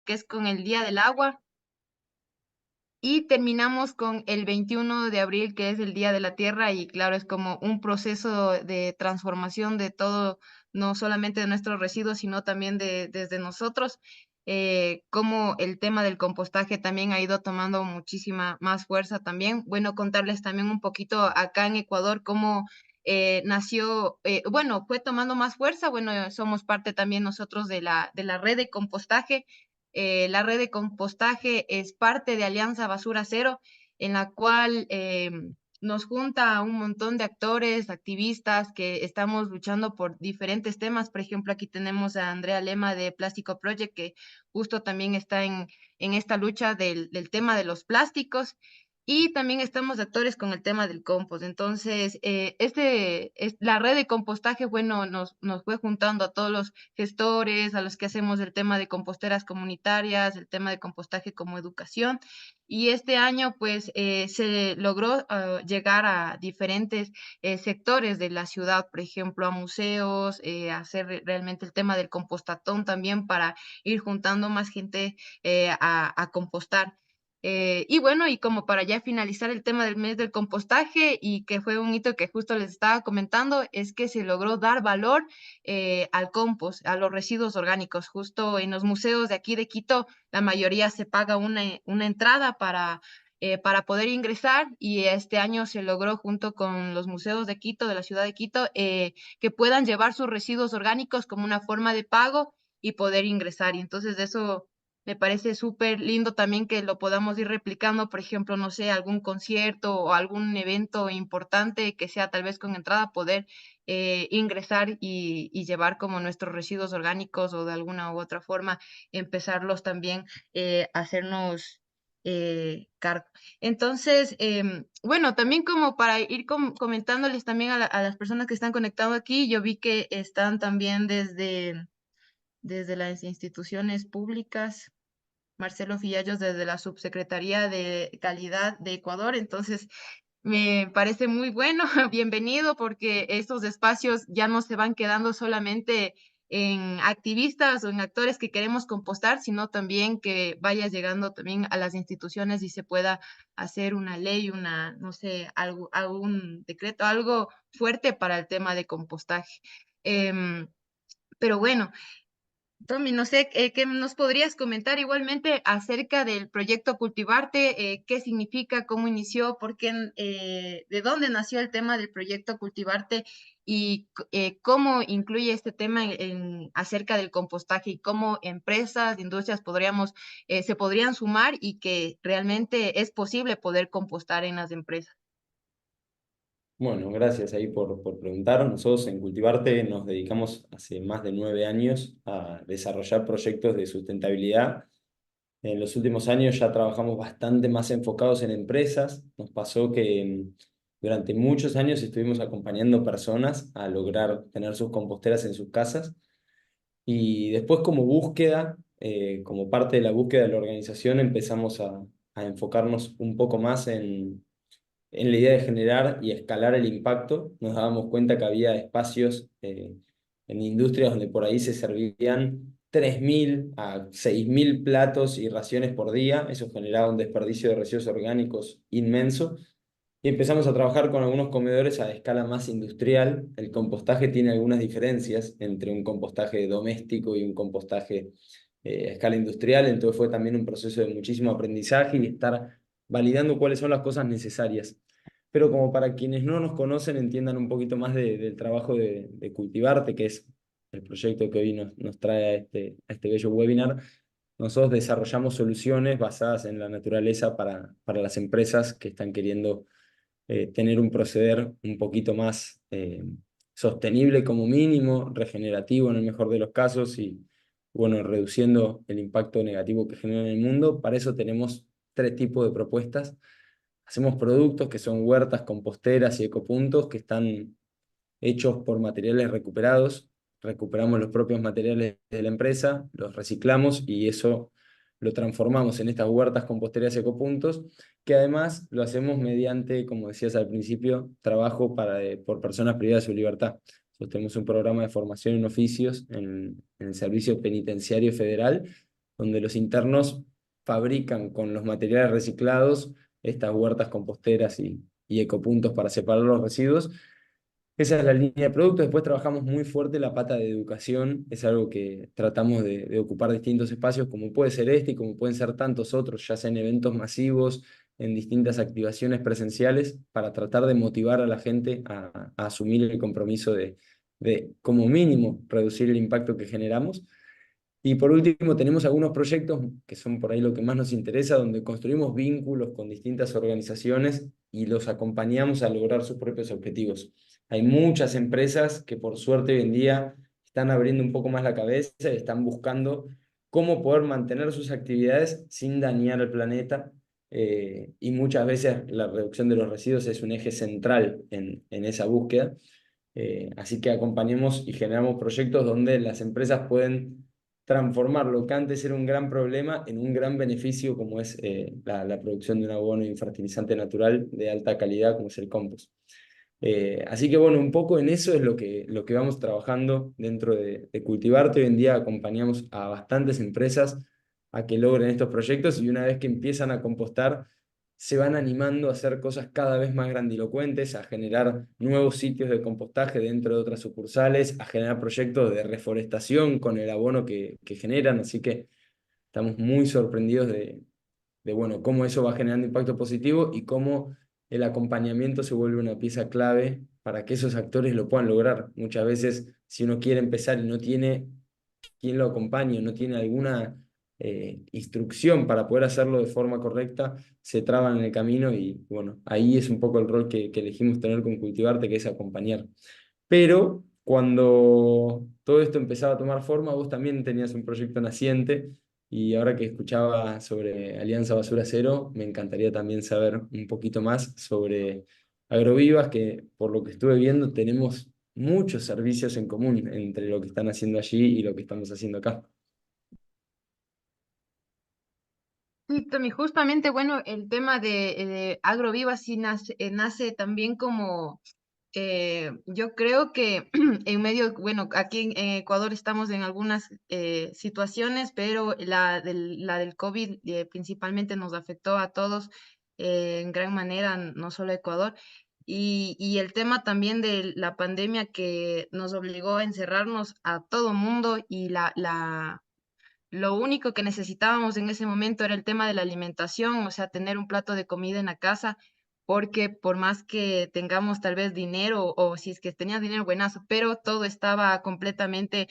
que es con el Día del Agua, y terminamos con el 21 de abril, que es el Día de la Tierra, y claro, es como un proceso de transformación de todo, no solamente de nuestros residuos, sino también desde nosotros, cómo el tema del compostaje también ha ido tomando muchísima más fuerza también. Bueno, contarles también un poquito acá en Ecuador cómo nació, bueno, fue tomando más fuerza. Bueno, somos parte también nosotros de la red de compostaje. La red de compostaje es parte de Alianza Basura Cero, en la cual nos junta a un montón de actores, activistas que estamos luchando por diferentes temas. Por ejemplo, aquí tenemos a Andrea Lema de Plástico Project, que justo también está en esta lucha del tema de los plásticos. Y también estamos de actores con el tema del compost. Entonces, la red de compostaje, bueno, nos fue juntando a todos los gestores, a los que hacemos el tema de composteras comunitarias, el tema de compostaje como educación. Y este año, pues, se logró llegar a diferentes sectores de la ciudad, por ejemplo, a museos, hacer realmente el tema del compostatón también para ir juntando más gente a compostar. Y bueno, y como para ya finalizar el tema del mes del compostaje y que fue un hito que justo les estaba comentando, es que se logró dar valor al compost, a los residuos orgánicos. Justo en los museos de aquí de Quito, la mayoría se paga una entrada para poder ingresar, y este año se logró junto con los museos de Quito, de la ciudad de Quito, que puedan llevar sus residuos orgánicos como una forma de pago y poder ingresar. Y entonces eso me parece súper lindo también que lo podamos ir replicando, por ejemplo, no sé, algún concierto o algún evento importante que sea tal vez con entrada, poder ingresar y llevar como nuestros residuos orgánicos o de alguna u otra forma empezarlos también a hacernos cargo. Entonces, bueno, también como para ir comentándoles también a las personas que están conectando aquí, yo vi que están también desde las instituciones públicas. Marcelo Fillallos desde la Subsecretaría de Calidad de Ecuador. Entonces, me parece muy bueno, bienvenido, porque estos espacios ya no se van quedando solamente en activistas o en actores que queremos compostar, sino también que vaya llegando también a las instituciones y se pueda hacer una ley, una, no sé, algo, algún decreto, algo fuerte para el tema de compostaje. Em, pero bueno, Tommy, no sé, ¿qué nos podrías comentar igualmente acerca del proyecto Cultivarte? ¿Qué significa? ¿Cómo inició? ¿Por qué? ¿De dónde nació el tema del proyecto Cultivarte? ¿Y cómo incluye este tema acerca del compostaje? ¿Y cómo empresas, industrias se podrían sumar y que realmente es posible poder compostar en las empresas? Bueno, gracias ahí por preguntar. Nosotros en Cultivarte nos dedicamos hace más de 9 años a desarrollar proyectos de sustentabilidad. En los últimos años ya trabajamos bastante más enfocados en empresas. Nos pasó que durante muchos años estuvimos acompañando personas a lograr tener sus composteras en sus casas. Y después como búsqueda, como parte de la búsqueda de la organización, empezamos a enfocarnos un poco más en la idea de generar y escalar el impacto. Nos dábamos cuenta que había espacios en industrias donde por ahí se servían 3.000 a 6.000 platos y raciones por día. Eso generaba un desperdicio de residuos orgánicos inmenso. Y empezamos a trabajar con algunos comedores a escala más industrial. El compostaje tiene algunas diferencias entre un compostaje doméstico y un compostaje a escala industrial. Entonces fue también un proceso de muchísimo aprendizaje y estar validando cuáles son las cosas necesarias. Pero como para quienes no nos conocen entiendan un poquito más del trabajo de Cultivarte, que es el proyecto que hoy nos trae a este bello webinar. Nosotros desarrollamos soluciones basadas en la naturaleza para las empresas que están queriendo tener un proceder un poquito más sostenible como mínimo, regenerativo en el mejor de los casos y, bueno, reduciendo el impacto negativo que genera en el mundo. Para eso tenemos tres tipos de propuestas. Hacemos productos que son huertas, composteras y ecopuntos que están hechos por materiales recuperados. Recuperamos los propios materiales de la empresa, los reciclamos y eso lo transformamos en estas huertas composteras y ecopuntos, que además lo hacemos mediante, como decías al principio, trabajo por personas privadas de su libertad. Nosotros tenemos un programa de formación en oficios en el Servicio Penitenciario Federal, donde los internos fabrican con los materiales reciclados estas huertas composteras y ecopuntos para separar los residuos. Esa es la línea de producto. Después trabajamos muy fuerte la pata de educación. Es algo que tratamos de ocupar distintos espacios, como puede ser este y como pueden ser tantos otros, ya sea en eventos masivos, en distintas activaciones presenciales, para tratar de motivar a la gente a asumir el compromiso de, como mínimo, reducir el impacto que generamos. Y por último, tenemos algunos proyectos que son por ahí lo que más nos interesa, donde construimos vínculos con distintas organizaciones y los acompañamos a lograr sus propios objetivos. Hay muchas empresas que por suerte hoy en día están abriendo un poco más la cabeza y están buscando cómo poder mantener sus actividades sin dañar al planeta. Y muchas veces la reducción de los residuos es un eje central en esa búsqueda. Así que acompañemos y generamos proyectos donde las empresas pueden transformar lo que antes era un gran problema en un gran beneficio, como es la producción de un abono y un fertilizante natural de alta calidad, como es el compost. Así que bueno, un poco en eso es lo que vamos trabajando dentro de Cultivarte. Hoy en día acompañamos a bastantes empresas a que logren estos proyectos y una vez que empiezan a compostar, se van animando a hacer cosas cada vez más grandilocuentes, a generar nuevos sitios de compostaje dentro de otras sucursales, a generar proyectos de reforestación con el abono que generan. Así que estamos muy sorprendidos de bueno, cómo eso va generando impacto positivo y cómo el acompañamiento se vuelve una pieza clave para que esos actores lo puedan lograr. Muchas veces, si uno quiere empezar y no tiene quien lo acompañe, no tiene alguna instrucción para poder hacerlo de forma correcta, se traban en el camino y bueno, ahí es un poco el rol que elegimos tener con Cultivarte, que es acompañar. Pero cuando todo esto empezaba a tomar forma, vos también tenías un proyecto naciente y ahora que escuchaba sobre Alianza Basura Cero, me encantaría también saber un poquito más sobre Agrovivas, que por lo que estuve viendo tenemos muchos servicios en común entre lo que están haciendo allí y lo que estamos haciendo acá. Sí, Tommy, justamente, bueno, el tema de Agroviva sí nace también como, yo creo que en medio, bueno, aquí en Ecuador estamos en algunas situaciones, pero la del COVID principalmente nos afectó a todos en gran manera, no solo a Ecuador. Y el tema también de la pandemia que nos obligó a encerrarnos a todo mundo y lo único que necesitábamos en ese momento era el tema de la alimentación, o sea, tener un plato de comida en la casa, porque por más que tengamos tal vez dinero o si es que tenías dinero, buenazo, pero todo estaba completamente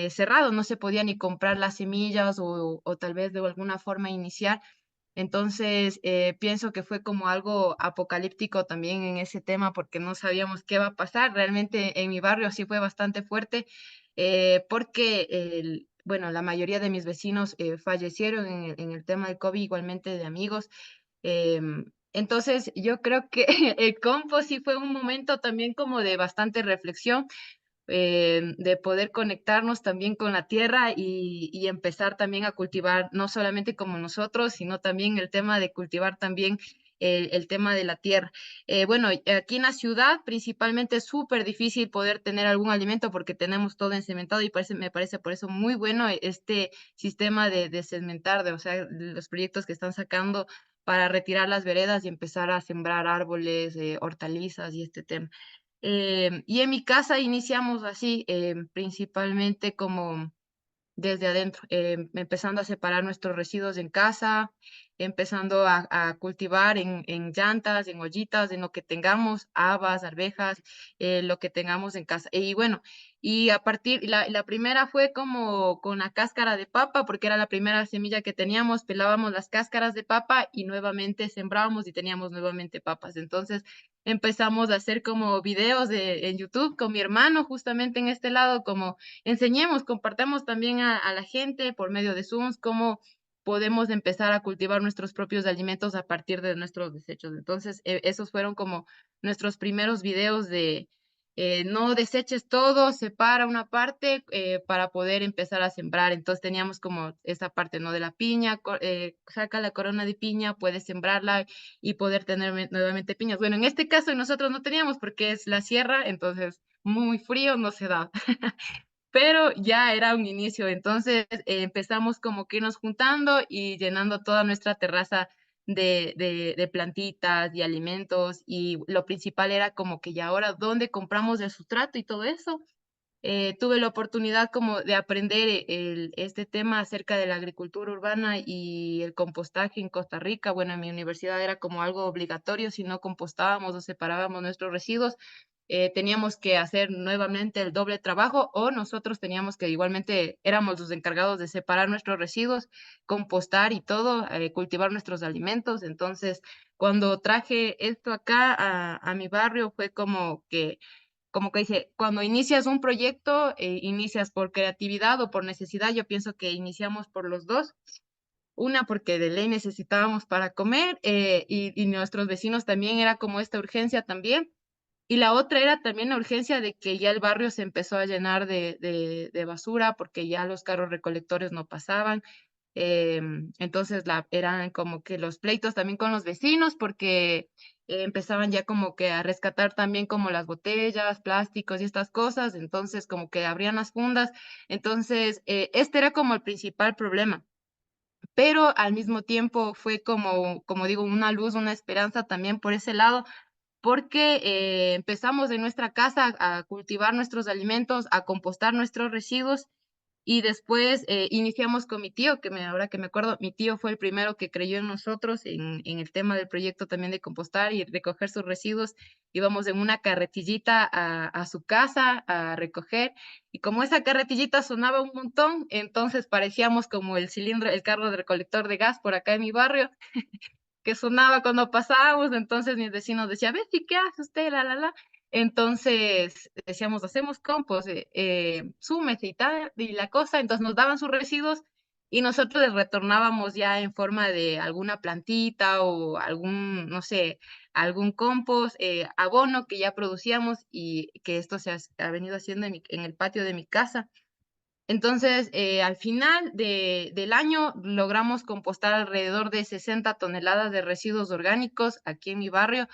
cerrado, no se podía ni comprar las semillas o tal vez de alguna forma iniciar. Entonces, pienso que fue como algo apocalíptico también en ese tema porque no sabíamos qué va a pasar. Realmente en mi barrio sí fue bastante fuerte porque, bueno, la mayoría de mis vecinos fallecieron en el tema del COVID, igualmente de amigos. Entonces, yo creo que el compo sí fue un momento también como de bastante reflexión de poder conectarnos también con la tierra y empezar también a cultivar, no solamente como nosotros, sino también el tema de cultivar también el tema de la tierra. Bueno, aquí en la ciudad principalmente es súper difícil poder tener algún alimento porque tenemos todo encementado y me parece por eso muy bueno este sistema de cementar, o sea, los proyectos que están sacando para retirar las veredas y empezar a sembrar árboles, hortalizas y este tema. Y en mi casa iniciamos así, principalmente como desde adentro, empezando a separar nuestros residuos en casa, empezando a cultivar en llantas, en ollitas, en lo que tengamos, habas, arvejas, lo que tengamos en casa. Y bueno, y a partir, la primera fue como con la cáscara de papa, porque era la primera semilla que teníamos, pelábamos las cáscaras de papa y nuevamente sembrábamos y teníamos nuevamente papas. Entonces empezamos a hacer como videos en YouTube con mi hermano, justamente en este lado, como enseñemos, compartamos también a la gente por medio de Zooms cómo podemos empezar a cultivar nuestros propios alimentos a partir de nuestros desechos. Entonces, esos fueron como nuestros primeros videos de no deseches todo, separa una parte para poder empezar a sembrar. Entonces teníamos como esa parte, ¿no? De la piña, saca la corona de piña, puedes sembrarla y poder tener nuevamente piñas. Bueno, en este caso nosotros no teníamos porque es la sierra, entonces muy frío no se da. pero ya era un inicio. Entonces empezamos como que irnos juntando y llenando toda nuestra terraza de plantitas y alimentos. Y lo principal era como que ya ahora, ¿dónde compramos el sustrato y todo eso? Tuve la oportunidad como de aprender este tema acerca de la agricultura urbana y el compostaje en Costa Rica. Bueno, en mi universidad era como algo obligatorio, si no compostábamos o separábamos nuestros residuos, teníamos que hacer nuevamente el doble trabajo o nosotros teníamos que igualmente, éramos los encargados de separar nuestros residuos, compostar y todo, cultivar nuestros alimentos. Entonces, cuando traje esto acá a mi barrio fue como que dice, cuando inicias un proyecto, inicias por creatividad o por necesidad. Yo pienso que iniciamos por los dos. Una, porque de ley necesitábamos para comer, y nuestros vecinos también era como esta urgencia también. Y la otra era también la urgencia de que ya el barrio se empezó a llenar de basura porque ya los carros recolectores no pasaban. Entonces eran como que los pleitos también con los vecinos porque empezaban ya como que a rescatar también como las botellas, plásticos y estas cosas. Entonces como que abrían las fundas. Entonces este era como el principal problema. Pero al mismo tiempo fue como digo, una luz, una esperanza también por ese lado porque empezamos en nuestra casa a cultivar nuestros alimentos, a compostar nuestros residuos y después iniciamos con mi tío, ahora que me acuerdo, mi tío fue el primero que creyó en nosotros en el tema del proyecto también de compostar y recoger sus residuos. Íbamos en una carretillita a su casa a recoger y como esa carretillita sonaba un montón, entonces parecíamos como el cilindro, el carro de recolector de gas por acá en mi barrio que sonaba cuando pasábamos, entonces mis vecinos decían, Betty, ¿qué hace usted? La. Entonces decíamos, hacemos compost, súmese y tal, y la cosa, entonces nos daban sus residuos y nosotros les retornábamos ya en forma de alguna plantita o algún, no sé, algún compost, abono que ya producíamos y que esto ha venido haciendo en el patio de mi casa. Entonces, al final del año logramos compostar alrededor de 60 toneladas de residuos orgánicos aquí en mi barrio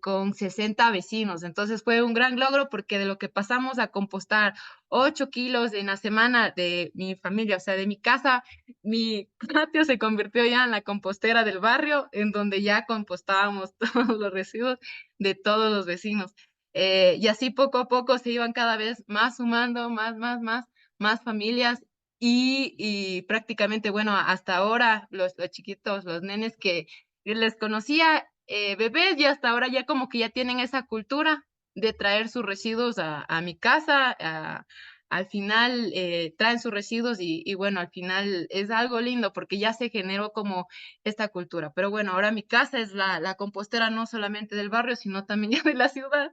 con 60 vecinos. Entonces fue un gran logro porque de lo que pasamos a compostar 8 kilos en la semana de mi familia, o sea, de mi casa, mi patio se convirtió ya en la compostera del barrio, en donde ya compostábamos todos los residuos de todos los vecinos. Y así poco a poco se iban cada vez más sumando, más familias y prácticamente, bueno, hasta ahora los chiquitos, los nenes que les conocía bebés y hasta ahora ya como que ya tienen esa cultura de traer sus residuos a mi casa, al final traen sus residuos y bueno, al final es algo lindo porque ya se generó como esta cultura. Pero bueno, ahora mi casa es la compostera no solamente del barrio, sino también ya de la ciudad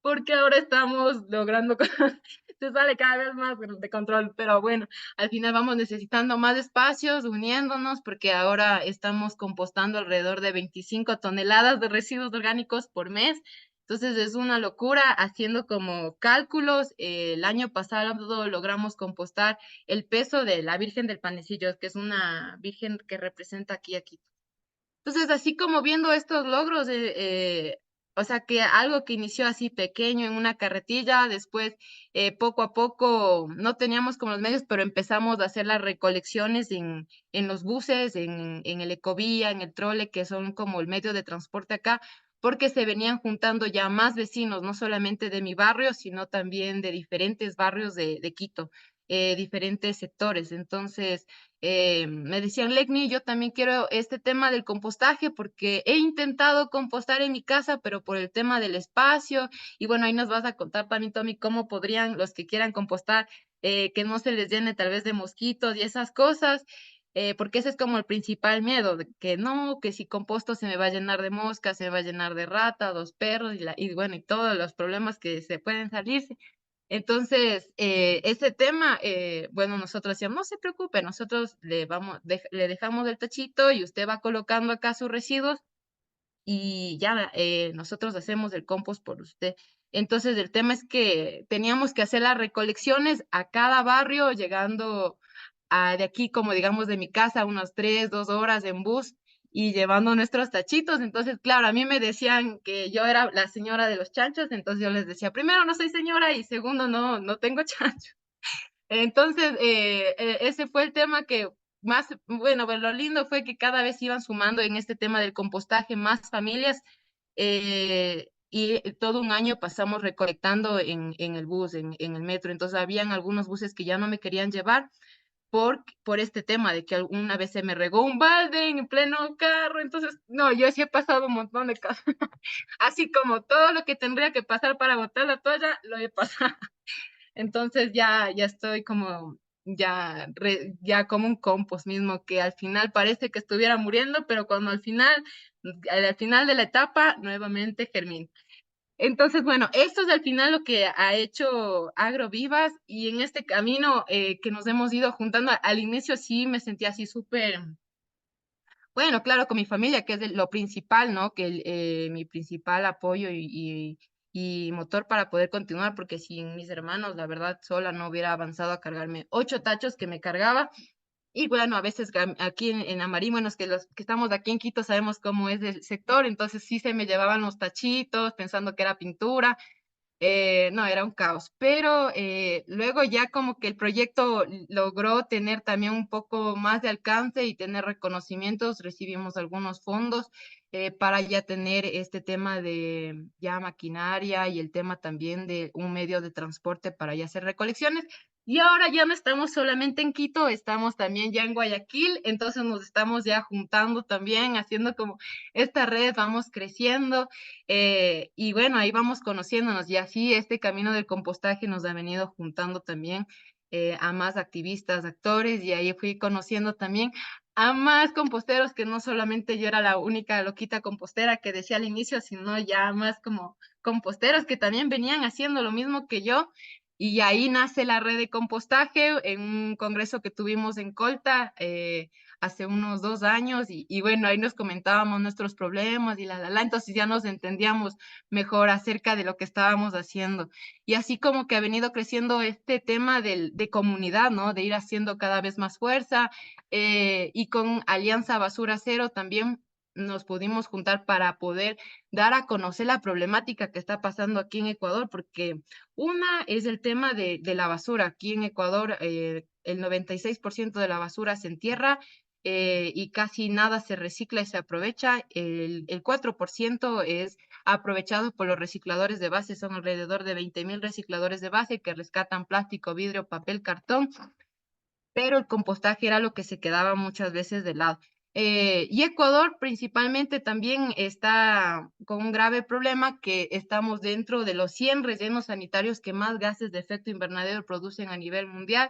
porque ahora estamos logrando cosas, se sale cada vez más de control, pero bueno, al final vamos necesitando más espacios, uniéndonos, porque ahora estamos compostando alrededor de 25 toneladas de residuos orgánicos por mes. Entonces es una locura haciendo como cálculos. El año pasado logramos compostar el peso de la Virgen del Panecillo, que es una virgen que representa aquí a Quito. Entonces, así como viendo estos logros, o sea, que algo que inició así pequeño en una carretilla, después poco a poco no teníamos como los medios, pero empezamos a hacer las recolecciones en los buses, en el Ecovía, en el trole, que son como el medio de transporte acá, porque se venían juntando ya más vecinos, no solamente de mi barrio, sino también de diferentes barrios de Quito, diferentes sectores. Entonces, me decían, Legni, yo también quiero este tema del compostaje porque he intentado compostar en mi casa, pero por el tema del espacio, y bueno, ahí nos vas a contar también, Tommy, cómo podrían los que quieran compostar, que no se les llene tal vez de mosquitos y esas cosas, porque ese es como el principal miedo, de que no, que si composto se me va a llenar de moscas, se me va a llenar de ratas, los perros, y bueno, y todos los problemas que se pueden salir. Entonces, ese tema, bueno, nosotros decíamos, no se preocupe, nosotros le dejamos el tachito y usted va colocando acá sus residuos y ya nosotros hacemos el compost por usted. Entonces, el tema es que teníamos que hacer las recolecciones a cada barrio, llegando de aquí, como digamos, de mi casa, unas 2 horas en bus y llevando nuestros tachitos. Entonces, claro, a mí me decían que yo era la señora de los chanchos, entonces yo les decía, primero, no soy señora y segundo, no tengo chancho. Entonces, ese fue el tema que más, bueno, pues lo lindo fue que cada vez iban sumando en este tema del compostaje más familias, y todo un año pasamos recolectando en el bus, en el metro. Entonces, habían algunos buses que ya no me querían llevar por este tema de que alguna vez se me regó un balde en pleno carro. Entonces, no, yo sí he pasado un montón de cosas, así como todo lo que tendría que pasar para botar la toalla, lo he pasado. Entonces ya estoy como, ya como un compost mismo, que al final parece que estuviera muriendo, pero cuando al final de la etapa, nuevamente germina. Entonces, bueno, esto es al final lo que ha hecho Agrovivas, y en este camino que nos hemos ido juntando, al inicio sí me sentía así súper, bueno, claro, con mi familia, que es lo principal, ¿no? Que mi principal apoyo y motor para poder continuar, porque sin mis hermanos, la verdad, sola no hubiera avanzado a cargarme 8 tachos que me cargaba. Y bueno, a veces aquí en Amarí, bueno, es que los que estamos aquí en Quito sabemos cómo es el sector, entonces sí se me llevaban los tachitos pensando que era pintura. No, era un caos, pero luego ya como que el proyecto logró tener también un poco más de alcance y tener reconocimientos, recibimos algunos fondos para ya tener este tema de ya maquinaria y el tema también de un medio de transporte para ya hacer recolecciones. Y ahora ya no estamos solamente en Quito, estamos también ya en Guayaquil, entonces nos estamos ya juntando también, haciendo como esta red, vamos creciendo. Y bueno, ahí vamos conociéndonos, y así este camino del compostaje nos ha venido juntando también a más activistas, actores, y ahí fui conociendo también a más composteros, que no solamente yo era la única loquita compostera que decía al inicio, sino ya más como composteros que también venían haciendo lo mismo que yo. Y ahí nace la red de compostaje en un congreso que tuvimos en Colta. Hace unos 2 años, y bueno, ahí nos comentábamos nuestros problemas y entonces ya nos entendíamos mejor acerca de lo que estábamos haciendo. Y así como que ha venido creciendo este tema de comunidad, ¿no? De ir haciendo cada vez más fuerza, y con Alianza Basura Cero también nos pudimos juntar para poder dar a conocer la problemática que está pasando aquí en Ecuador, porque una es el tema de la basura. Aquí en Ecuador, el 96% de la basura se entierra, y casi nada se recicla y se aprovecha. El 4% es aprovechado por los recicladores de base, son alrededor de 20.000 recicladores de base que rescatan plástico, vidrio, papel, cartón, pero el compostaje era lo que se quedaba muchas veces de lado. Y Ecuador principalmente también está con un grave problema, que estamos dentro de los 100 rellenos sanitarios que más gases de efecto invernadero producen a nivel mundial.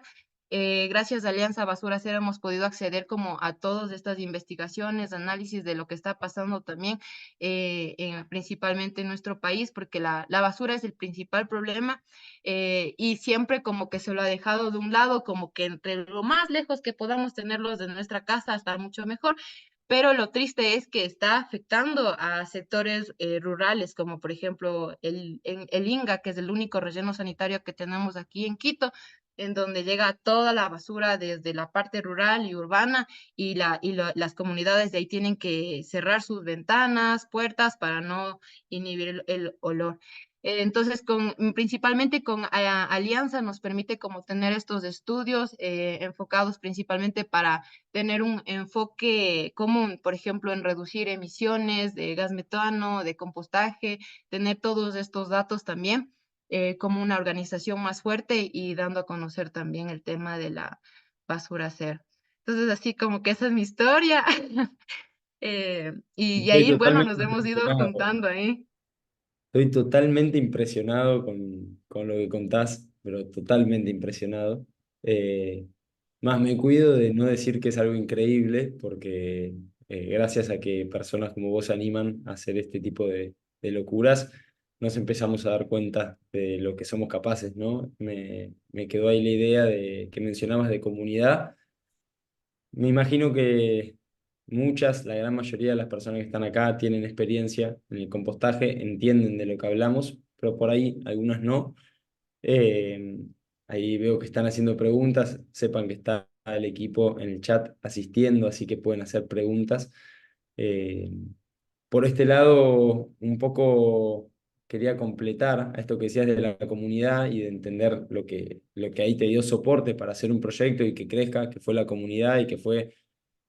Gracias a Alianza Basura Cero hemos podido acceder como a todas estas investigaciones, análisis de lo que está pasando también, principalmente en nuestro país, porque la basura es el principal problema, y siempre como que se lo ha dejado de un lado, como que entre lo más lejos que podamos tenerlos de nuestra casa está mucho mejor. Pero lo triste es que está afectando a sectores rurales, como por ejemplo el Inga, que es el único relleno sanitario que tenemos aquí en Quito, en donde llega toda la basura desde la parte rural y urbana, las comunidades de ahí tienen que cerrar sus ventanas, puertas, para no inhibir el olor. Entonces, principalmente con Alianza nos permite como tener estos estudios enfocados principalmente para tener un enfoque común, por ejemplo, en reducir emisiones de gas metano, de compostaje, tener todos estos datos también como una organización más fuerte, y dando a conocer también el tema de la basura cero. Entonces, así como que esa es mi historia. Y Estoy ahí, bueno, totalmente nos hemos ido impresionado. juntando ahí. Estoy totalmente impresionado con lo que contás, pero totalmente impresionado. Eh, Más me cuido de no decir que es algo increíble, porque gracias a que personas como vos se animan a hacer este tipo de locuras, nos empezamos a dar cuenta de lo que somos capaces, ¿no? Me quedó ahí la idea de que mencionabas de comunidad. Me imagino que muchas, la gran mayoría de las personas que están acá tienen experiencia en el compostaje, entienden de lo que hablamos, pero por ahí algunas no. Eh, Ahí veo que están haciendo preguntas, sepan que está el equipo en el chat asistiendo, así que pueden hacer preguntas. Eh, por este lado, un poco quería completar a esto que decías de la comunidad y de entender lo que ahí te dio soporte para hacer un proyecto y que crezca, que fue la comunidad y que fue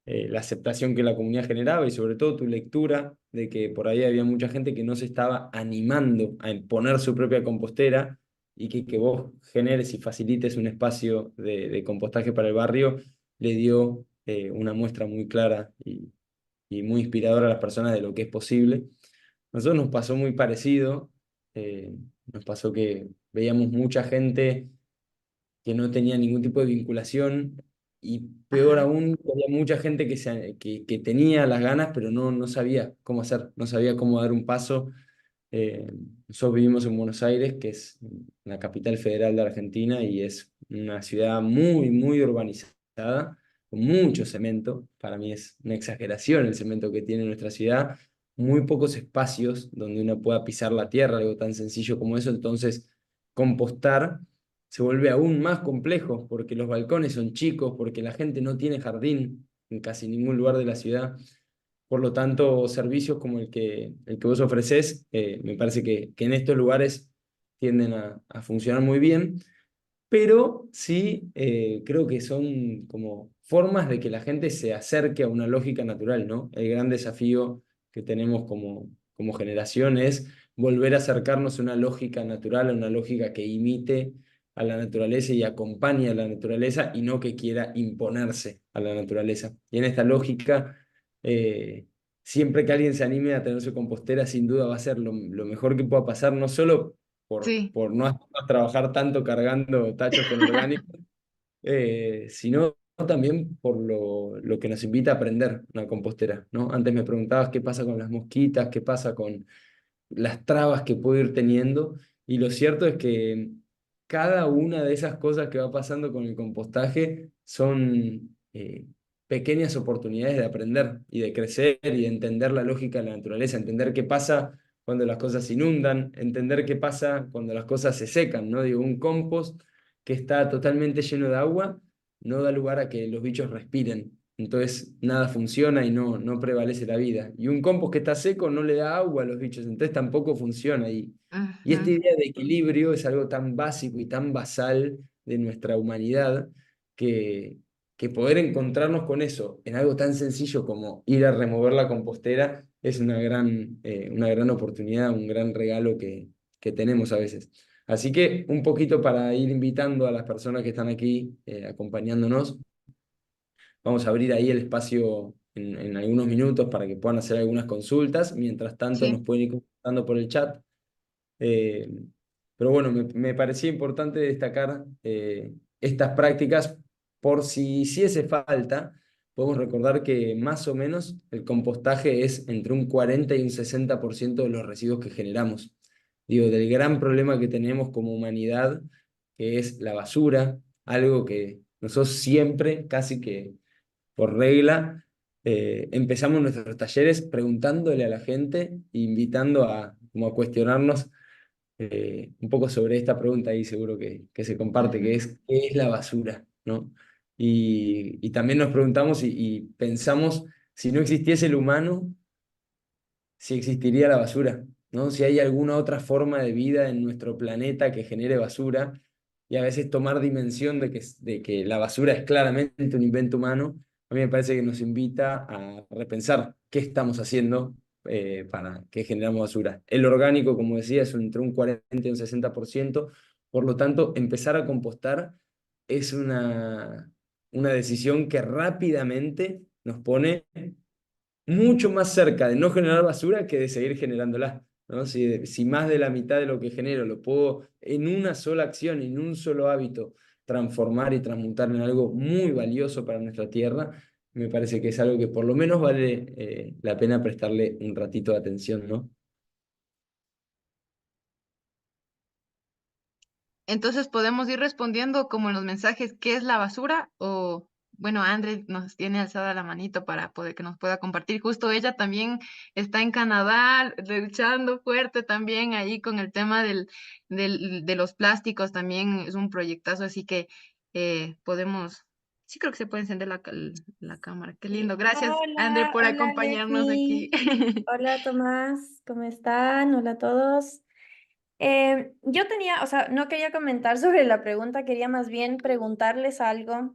la aceptación que la comunidad generaba y sobre todo tu lectura de que por ahí había mucha gente que no se estaba animando a poner su propia compostera y que vos generes y facilites un espacio de compostaje para el barrio, le dio una muestra muy clara y muy inspiradora a las personas de lo que es posible. Nosotros nos pasó muy parecido, nos pasó que veíamos mucha gente que no tenía ningún tipo de vinculación y peor Ajá, aún, había mucha gente que tenía las ganas, pero no sabía cómo hacer, no sabía cómo dar un paso. Eh, Nosotros vivimos en Buenos Aires, que es la capital federal de Argentina y es una ciudad muy urbanizada, con mucho cemento. Para mí es una exageración el cemento que tiene nuestra ciudad. Muy pocos espacios donde uno pueda pisar la tierra, algo tan sencillo como eso. Entonces, compostar se vuelve aún más complejo porque los balcones son chicos, porque la gente no tiene jardín en casi ningún lugar de la ciudad. Por lo tanto, servicios como el que vos ofreces, me parece que en estos lugares tienden a funcionar muy bien, pero sí creo que son como formas de que la gente se acerque a una lógica natural, ¿no? El gran desafío que tenemos como generación es volver a acercarnos a una lógica natural, a una lógica que imite a la naturaleza y acompañe a la naturaleza y no que quiera imponerse a la naturaleza. Y en esta lógica, siempre que alguien se anime a tener su compostera, sin duda va a ser lo mejor que pueda pasar, no solo sí. por no trabajar tanto cargando tachos con orgánicos, sino también por lo que nos invita a aprender una compostera, ¿no? Antes me preguntabas qué pasa con las mosquitas, qué pasa con las trabas que puedo ir teniendo, y lo cierto es que cada una de esas cosas que va pasando con el compostaje son pequeñas oportunidades de aprender y de crecer y de entender la lógica de la naturaleza, entender qué pasa cuando las cosas se inundan, entender qué pasa cuando las cosas se secan, ¿no? Digo, un compost que está totalmente lleno de agua no da lugar a que los bichos respiren. Entonces nada funciona y no prevalece la vida. Y un compost que está seco no le da agua a los bichos, entonces tampoco funciona. Y esta Ujú. idea de equilibrio es algo tan básico y tan basal de nuestra humanidad que, que poder encontrarnos con eso en algo tan sencillo como ir a remover la compostera es una gran oportunidad, un gran regalo que tenemos a veces. Así que un poquito para ir invitando a las personas que están aquí acompañándonos. Vamos a abrir ahí el espacio en algunos minutos para que puedan hacer algunas consultas. Mientras tanto, nos Sí, pueden ir contactando por el chat. Eh, pero bueno, me parecía importante destacar estas prácticas por si hace falta. Podemos recordar que más o menos el compostaje es entre un 40 y un 60% de los residuos que generamos. Digo, del gran problema que tenemos como humanidad, que es la basura, algo que nosotros siempre, casi que por regla, empezamos nuestros talleres preguntándole a la gente, invitando como a cuestionarnos un poco sobre esta pregunta ahí seguro que se comparte, que ujú. es, ¿qué es la basura? ¿No? Y también nos preguntamos y pensamos, si no existiese el humano, si existiría la basura, ¿no? Si hay alguna otra forma de vida en nuestro planeta que genere basura, y a veces tomar dimensión de que la basura es claramente un invento humano, a mí me parece que nos invita a repensar qué estamos haciendo para que generamos basura. El orgánico, como decía, es entre un 40 y un 60%, por lo tanto, empezar a compostar es una decisión que rápidamente nos pone mucho más cerca de no generar basura que de seguir generándola, ¿no? Si más de la mitad de lo que genero lo puedo en una sola acción, en un solo hábito, transformar y transmutar en algo muy valioso para nuestra tierra, me parece que es algo que por lo menos vale la pena prestarle un ratito de atención, ¿no? Entonces podemos ir respondiendo como en los mensajes, ¿qué es la basura? O, bueno, André nos tiene alzada la manito para poder que nos pueda compartir. Justo ella también está en Canadá, luchando fuerte también ahí con el tema de los plásticos, también es un proyectazo, así que podemos, sí creo que se puede encender la cámara. Qué lindo. Gracias, André, Hola, por hola acompañarnos aquí. Leslie. Hola Tomás, ¿cómo están? Hola a todos. Yo tenía, o sea, no quería comentar sobre la pregunta, quería más bien preguntarles algo.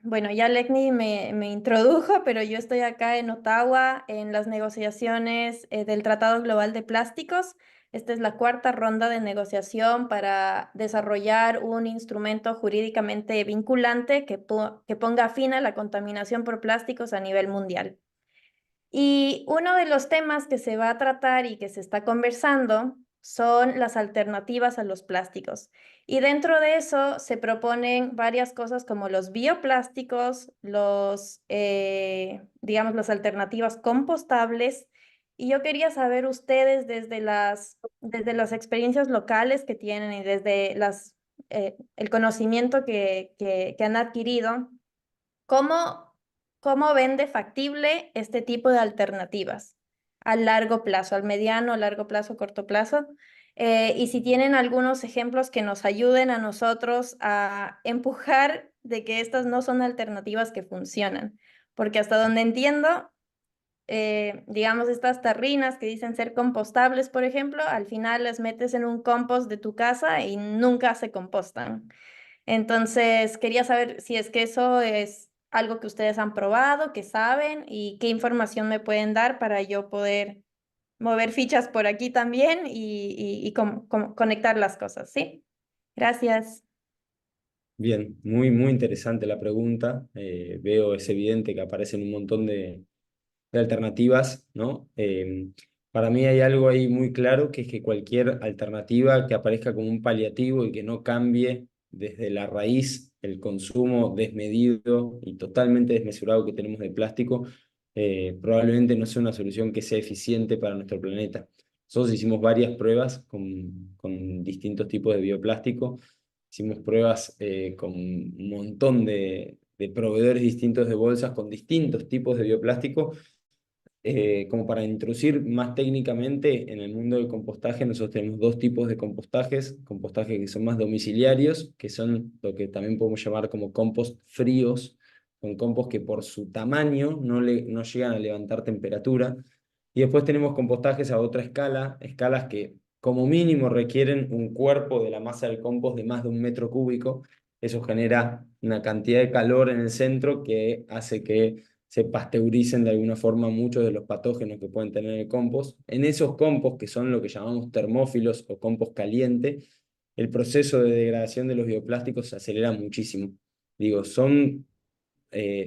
Bueno, ya Legni me introdujo, pero yo estoy acá en Ottawa en las negociaciones del Tratado Global de Plásticos. Esta es la cuarta ronda de negociación para desarrollar un instrumento jurídicamente vinculante que ponga fin a la contaminación por plásticos a nivel mundial. Y uno de los temas que se va a tratar y que se está conversando son las alternativas a los plásticos. Y dentro de eso se proponen varias cosas como los bioplásticos, digamos, las alternativas compostables. Y yo quería saber ustedes desde las experiencias locales que tienen y desde el conocimiento que han adquirido, ¿cómo, cómo ven de factible este tipo de alternativas a largo plazo, al mediano, largo plazo, corto plazo? Y si tienen algunos ejemplos que nos ayuden a nosotros a empujar de que estas no son alternativas que funcionan. Porque hasta donde entiendo, digamos, estas tarrinas que dicen ser compostables, por ejemplo, al final las metes en un compost de tu casa y nunca se compostan. Entonces, quería saber si es que eso es algo que ustedes han probado, que saben y qué información me pueden dar para yo poder mover fichas por aquí también y conectar las cosas, ¿sí? Gracias. Bien, muy, muy interesante la pregunta. Veo, es evidente que aparecen un montón de alternativas, ¿no? Para mí hay algo ahí muy claro, que es que cualquier alternativa que aparezca como un paliativo y que no cambie desde la raíz el consumo desmedido y totalmente desmesurado que tenemos de plástico, probablemente no sea una solución que sea eficiente para nuestro planeta. Nosotros hicimos varias pruebas con distintos tipos de bioplástico. Hicimos pruebas con un montón de proveedores distintos de bolsas con distintos tipos de bioplástico. Como para introducir más técnicamente en el mundo del compostaje, nosotros tenemos dos tipos de compostajes que son más domiciliarios, que son lo que también podemos llamar como compost fríos, son compost que por su tamaño no llegan a levantar temperatura. Y después tenemos compostajes a otra escala, escalas que como mínimo requieren un cuerpo de la masa del compost de más de 1 metro cúbico. Eso genera una cantidad de calor en el centro que hace que se pasteuricen de alguna forma muchos de los patógenos que pueden tener el compost. En esos compost, que son lo que llamamos termófilos o compost caliente, el proceso de degradación de los bioplásticos se acelera muchísimo. Digo, son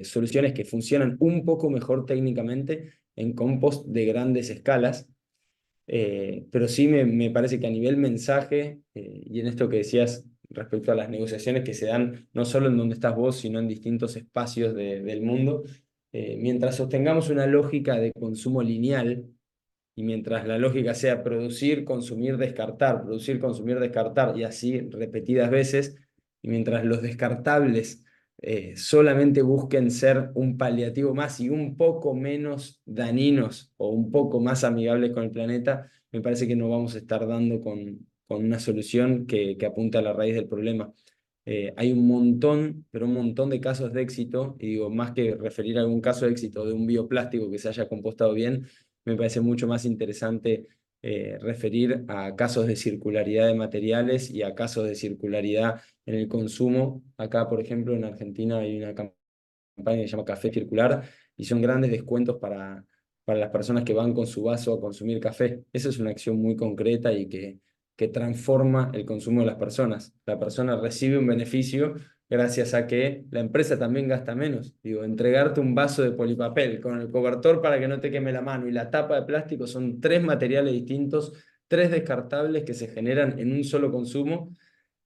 soluciones que funcionan un poco mejor técnicamente en compost de grandes escalas, pero sí me parece que a nivel mensaje, y en esto que decías respecto a las negociaciones que se dan no solo en donde estás vos, sino en distintos espacios del mundo, mientras sostengamos una lógica de consumo lineal, y mientras la lógica sea producir, consumir, descartar, y así repetidas veces, y mientras los descartables solamente busquen ser un paliativo más y un poco menos dañinos o un poco más amigables con el planeta, me parece que no vamos a estar dando con una solución que apunte a la raíz del problema. Hay un montón, pero un montón de casos de éxito, y digo, más que referir a algún caso de éxito de un bioplástico que se haya compostado bien, me parece mucho más interesante referir a casos de circularidad de materiales y a casos de circularidad en el consumo. Acá, por ejemplo, en Argentina hay una campaña que se llama Café Circular y son grandes descuentos para las personas que van con su vaso a consumir café. Esa es una acción muy concreta y que transforma el consumo de las personas. La persona recibe un beneficio gracias a que la empresa también gasta menos. Digo, entregarte un vaso de polipapel con el cobertor para que no te queme la mano y la tapa de plástico son tres materiales distintos, tres descartables que se generan en un solo consumo,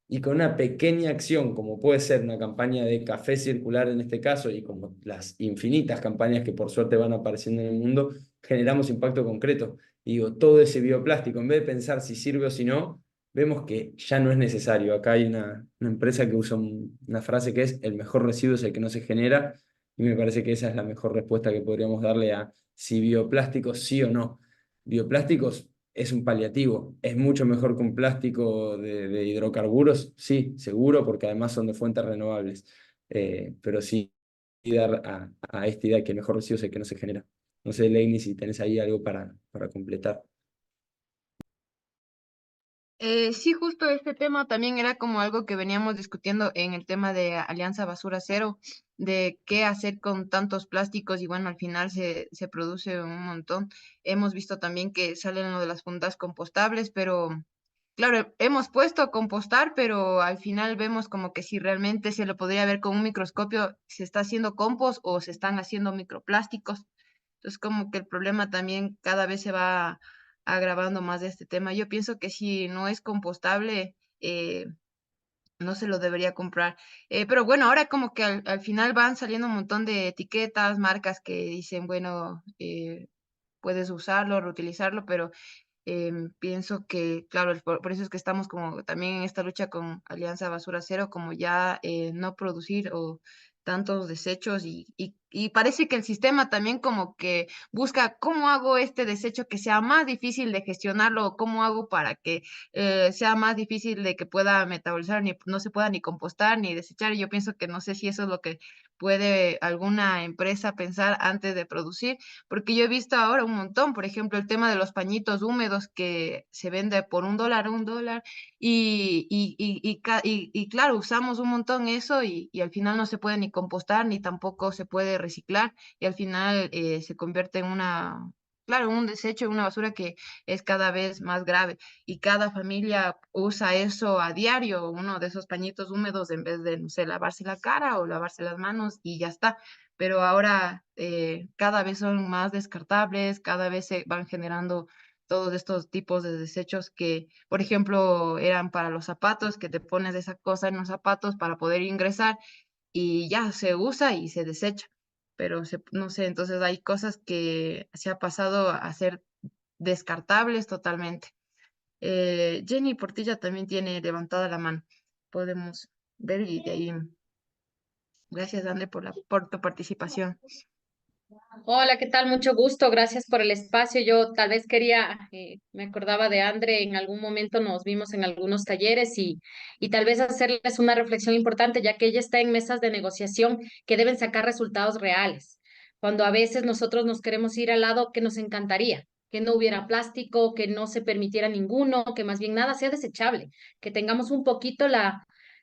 y con una pequeña acción, como puede ser una campaña de café circular en este caso, y como las infinitas campañas que por suerte van apareciendo en el mundo, generamos impacto concreto. Y digo, todo ese bioplástico, en vez de pensar si sirve o si no, vemos que ya no es necesario. Acá hay una empresa que usa una frase que es: el mejor residuo es el que no se genera, y me parece que esa es la mejor respuesta que podríamos darle a si bioplásticos sí o no. Bioplásticos es un paliativo. ¿Es mucho mejor que un plástico de hidrocarburos? Sí, seguro, porque además son de fuentes renovables. Pero sí dar a esta idea que el mejor residuo es el que no se genera. No sé, Leini, si tenés ahí algo para completar. Sí, justo este tema también era como algo que veníamos discutiendo en el tema de Alianza Basura Cero, de qué hacer con tantos plásticos y bueno, al final se produce un montón. Hemos visto también que salen lo de las fundas compostables, pero claro, hemos puesto a compostar, pero al final vemos como que si realmente se lo podría ver con un microscopio, se está haciendo compost o se están haciendo microplásticos. Entonces, como que el problema también cada vez se va agravando más de este tema. Yo pienso que si no es compostable, no se lo debería comprar. Pero bueno, ahora como que al final van saliendo un montón de etiquetas, marcas que dicen, bueno, puedes usarlo, reutilizarlo, pero pienso que, claro, por eso es que estamos como también en esta lucha con Alianza Basura Cero, como ya no producir o tantos desechos y parece que el sistema también como que busca cómo hago este desecho que sea más difícil de gestionarlo o cómo hago para que sea más difícil de que pueda metabolizar, ni no se pueda ni compostar ni desechar. Y yo pienso que no sé si eso es lo que puede alguna empresa pensar antes de producir porque yo he visto ahora un montón, por ejemplo, el tema de los pañitos húmedos que se vende por $1, y claro, usamos un montón eso y al final no se puede ni compostar ni tampoco se puede reciclar y al final se convierte en una, claro, un desecho, una basura que es cada vez más grave y cada familia usa eso a diario, uno de esos pañitos húmedos en vez de, no sé, lavarse la cara o lavarse las manos y ya está, pero ahora cada vez son más descartables, cada vez se van generando todos estos tipos de desechos que, por ejemplo, eran para los zapatos, que te pones esa cosa en los zapatos para poder ingresar y ya se usa y se desecha. Pero no sé, entonces hay cosas que se ha pasado a ser descartables totalmente. Jenny Portilla también tiene levantada la mano. Podemos ver y de ahí. Gracias, André, por tu participación. Hola, ¿qué tal? Mucho gusto, gracias por el espacio. Yo tal vez quería, me acordaba de Andre, en algún momento nos vimos en algunos talleres y tal vez hacerles una reflexión importante, ya que ella está en mesas de negociación que deben sacar resultados reales. Cuando a veces nosotros nos queremos ir al lado que nos encantaría, que no hubiera plástico, que no se permitiera ninguno, que más bien nada sea desechable, que tengamos un poquito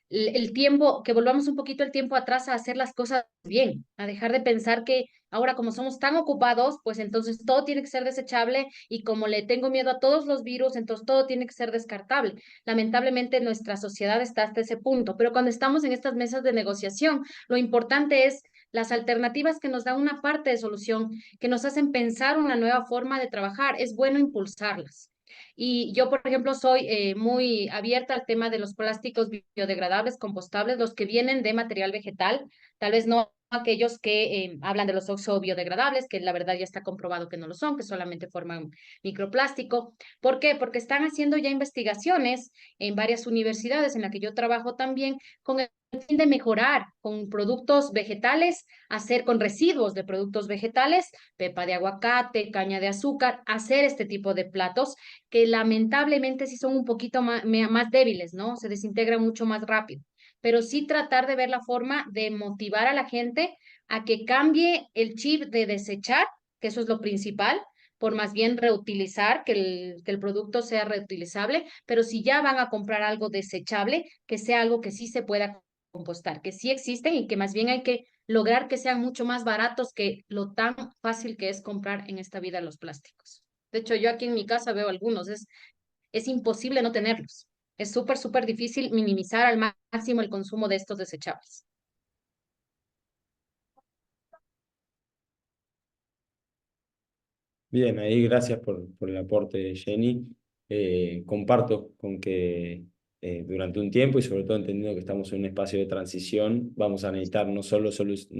el tiempo, que volvamos un poquito el tiempo atrás a hacer las cosas bien, a dejar de pensar que ahora como somos tan ocupados, pues entonces todo tiene que ser desechable y como le tengo miedo a todos los virus, entonces todo tiene que ser descartable. Lamentablemente nuestra sociedad está hasta ese punto, pero cuando estamos en estas mesas de negociación, lo importante es las alternativas que nos dan una parte de solución, que nos hacen pensar una nueva forma de trabajar. Es bueno impulsarlas. Y yo, por ejemplo, soy muy abierta al tema de los plásticos biodegradables, compostables, los que vienen de material vegetal, tal vez no aquellos que hablan de los oxo-biodegradables, que la verdad ya está comprobado que no lo son, que solamente forman microplástico. ¿Por qué? Porque están haciendo ya investigaciones en varias universidades en las que yo trabajo también con el fin de mejorar con productos vegetales, hacer con residuos de productos vegetales, pepa de aguacate, caña de azúcar, hacer este tipo de platos que lamentablemente sí son un poquito más débiles, ¿no? Se desintegran mucho más rápido, pero sí tratar de ver la forma de motivar a la gente a que cambie el chip de desechar, que eso es lo principal, por más bien reutilizar, que el producto sea reutilizable, pero si ya van a comprar algo desechable, que sea algo que sí se pueda compostar, que sí existen y que más bien hay que lograr que sean mucho más baratos que lo tan fácil que es comprar en esta vida los plásticos. De hecho, yo aquí en mi casa veo algunos, es imposible no tenerlos. Es súper, súper difícil minimizar al máximo el consumo de estos desechables. Bien, ahí gracias por el aporte, Jenny. Comparto con que durante un tiempo y sobre todo entendiendo que estamos en un espacio de transición, vamos a necesitar no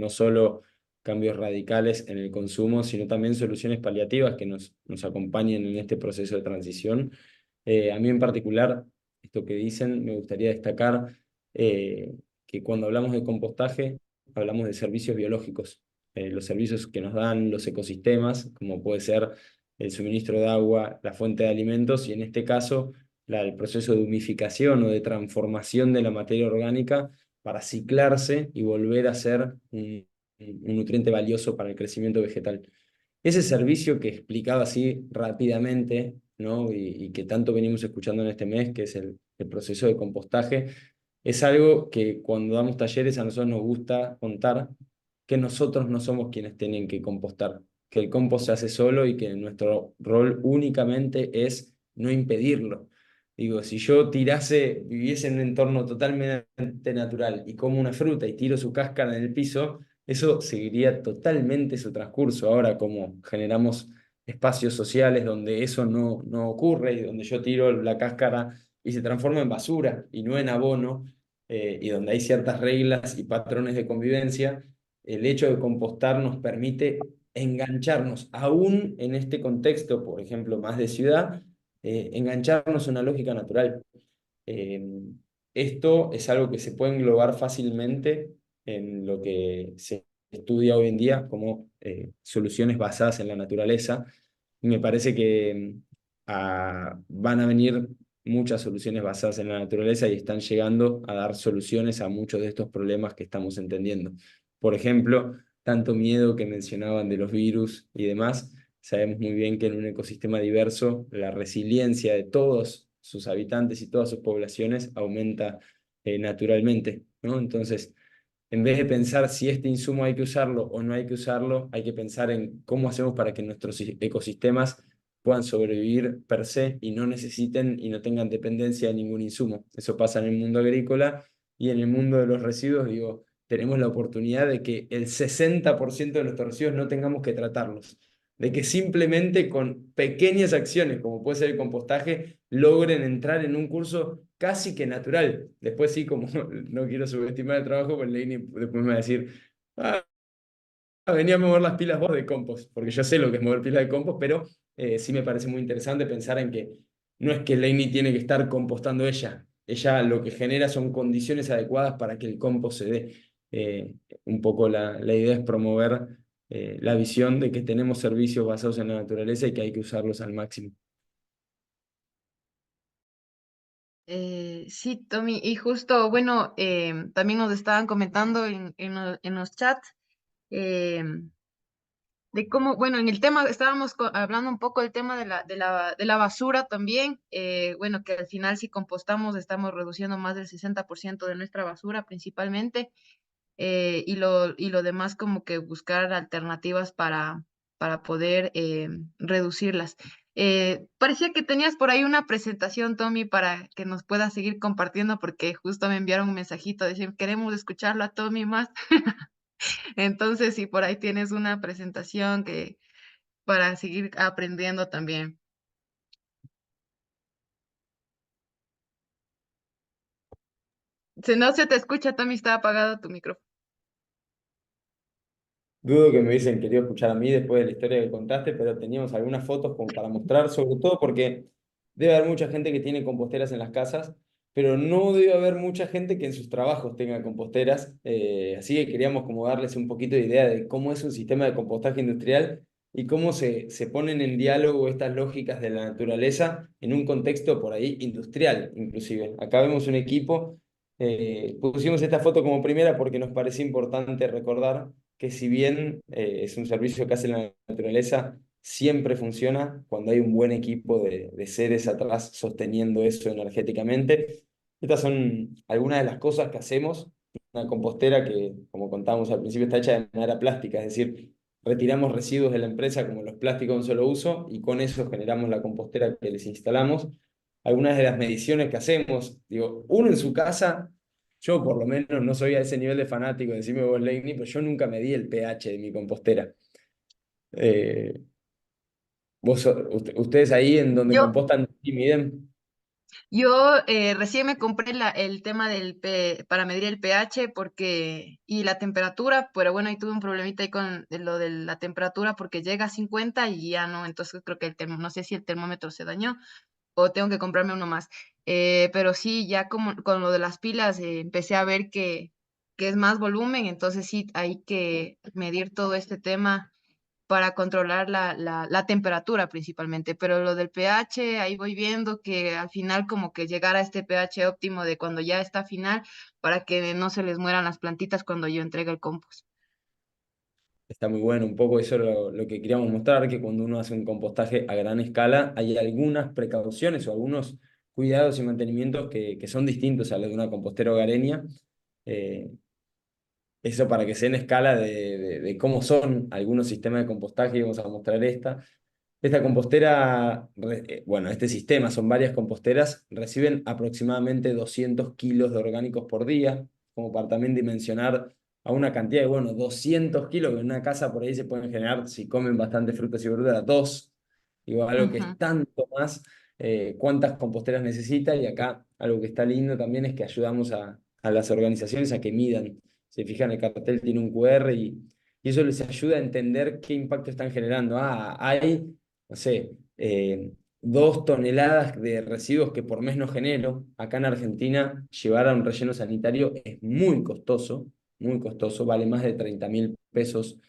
solo cambios radicales en el consumo, sino también soluciones paliativas que nos acompañen en este proceso de transición. A mí en particular, esto que dicen, me gustaría destacar que cuando hablamos de compostaje, hablamos de servicios biológicos, los servicios que nos dan los ecosistemas, como puede ser el suministro de agua, la fuente de alimentos y en este caso el proceso de humificación o de transformación de la materia orgánica para ciclarse y volver a ser un nutriente valioso para el crecimiento vegetal. Ese servicio que explicado así rápidamente ¿no? Y que tanto venimos escuchando en este mes, que es el proceso de compostaje. Es algo que cuando damos talleres a nosotros nos gusta contar que nosotros no somos quienes tienen que compostar, que el compost se hace solo y que nuestro rol únicamente es no impedirlo. Digo, si yo viviese en un entorno totalmente natural y como una fruta y tiro su cáscara en el piso, eso seguiría totalmente su transcurso. Ahora, como generamos espacios sociales donde eso no ocurre y donde yo tiro la cáscara y se transforma en basura y no en abono, y donde hay ciertas reglas y patrones de convivencia, el hecho de compostar nos permite engancharnos, aún en este contexto, por ejemplo, más de ciudad, engancharnos a una lógica natural. Eh, Esto es algo que se puede englobar fácilmente en lo que se estudia hoy en día como soluciones basadas en la naturaleza. Y me parece que van a venir muchas soluciones basadas en la naturaleza y están llegando a dar soluciones a muchos de estos problemas que estamos entendiendo. Por ejemplo, tanto miedo que mencionaban de los virus y demás. Sabemos muy bien que en un ecosistema diverso la resiliencia de todos sus habitantes y todas sus poblaciones aumenta naturalmente, ¿no? Entonces, en vez de pensar si este insumo hay que usarlo o no hay que usarlo, hay que pensar en cómo hacemos para que nuestros ecosistemas puedan sobrevivir per se y no necesiten y no tengan dependencia de ningún insumo. Eso pasa en el mundo agrícola y en el mundo de los residuos, digo, tenemos la oportunidad de que el 60% de nuestros residuos no tengamos que tratarlos, de que simplemente con pequeñas acciones, como puede ser el compostaje, logren entrar en un curso casi que natural. Después sí, como no quiero subestimar el trabajo, pues Leini después me va a decir, ah, venía a mover las pilas vos de compost, porque yo sé lo que es mover pilas de compost, pero sí me parece muy interesante pensar en que no es que Leini tiene que estar compostando ella lo que genera son condiciones adecuadas para que el compost se dé. Un poco la idea es promover la visión de que tenemos servicios basados en la naturaleza y que hay que usarlos al máximo. Sí, Tommy, y justo, bueno, también nos estaban comentando en los chats, em, de cómo, bueno, en el tema, estábamos hablando un poco del tema de la basura también, bueno, que al final si compostamos estamos reduciendo más del 60% de nuestra basura principalmente, y lo demás como que buscar alternativas para poder reducirlas. Parecía que tenías por ahí una presentación, Tommy, para que nos puedas seguir compartiendo, porque justo me enviaron un mensajito, decir, queremos escucharlo a Tommy más. Entonces, si por ahí tienes una presentación que para seguir aprendiendo también. Si no se te escucha, Tommy, está apagado tu micrófono. Dudo que me hubiesen querido escuchar a mí después de la historia que contaste, pero teníamos algunas fotos como para mostrar, sobre todo porque debe haber mucha gente que tiene composteras en las casas, pero no debe haber mucha gente que en sus trabajos tenga composteras. Así que queríamos como darles un poquito de idea de cómo es un sistema de compostaje industrial y cómo se ponen en diálogo estas lógicas de la naturaleza en un contexto por ahí industrial, inclusive. Acá vemos un equipo. Pusimos esta foto como primera porque nos parecía importante recordar que si bien es un servicio que hace la naturaleza, siempre funciona cuando hay un buen equipo de seres atrás sosteniendo eso energéticamente. Estas son algunas de las cosas que hacemos. Una compostera que, como contábamos al principio, está hecha de manera plástica, es decir, retiramos residuos de la empresa como los plásticos de un solo uso y con eso generamos la compostera que les instalamos. Algunas de las mediciones que hacemos, digo, uno en su casa, yo por lo menos no soy a ese nivel de fanático, decime vos, Leigny, pero yo nunca medí el pH de mi compostera. Eh, ustedes ahí en donde Yo, compostan, ¿sí miden? Yo recién me compré el tema para medir el pH y la temperatura, pero bueno, ahí tuve un problemita ahí con lo de la temperatura porque llega a 50 y ya no, entonces creo que no sé si el termómetro se dañó o tengo que comprarme uno más. Pero sí, ya como con lo de las pilas empecé a ver que es más volumen, entonces sí hay que medir todo este tema para controlar la temperatura principalmente, pero lo del pH, ahí voy viendo que al final como que llegar a este pH óptimo de cuando ya está final para que no se les mueran las plantitas cuando yo entregue el compost. está muy bueno. Un poco eso es lo que queríamos mostrar, que cuando uno hace un compostaje a gran escala, hay algunas precauciones o algunos cuidados y mantenimientos que son distintos a los de una compostera hogareña. Eh, Eso para que se den escala de cómo son algunos sistemas de compostaje, y vamos a mostrar esta. Esta compostera, bueno, este sistema, son varias composteras, reciben aproximadamente 200 kilos de orgánicos por día, como para también dimensionar a una cantidad de, bueno, 200 kilos que en una casa por ahí se pueden generar, si comen bastante frutas y verduras, dos, igual algo que Ujú. es tanto más, cuántas composteras necesita, y acá algo que está lindo también es que ayudamos a las organizaciones a que midan. Se fijan, el cartel tiene un QR y eso les ayuda a entender qué impacto están generando. Hay, no sé, 2 toneladas de residuos que por mes no genero. Acá en Argentina, llevar a un relleno sanitario es muy costoso, vale más de 30.000 pesos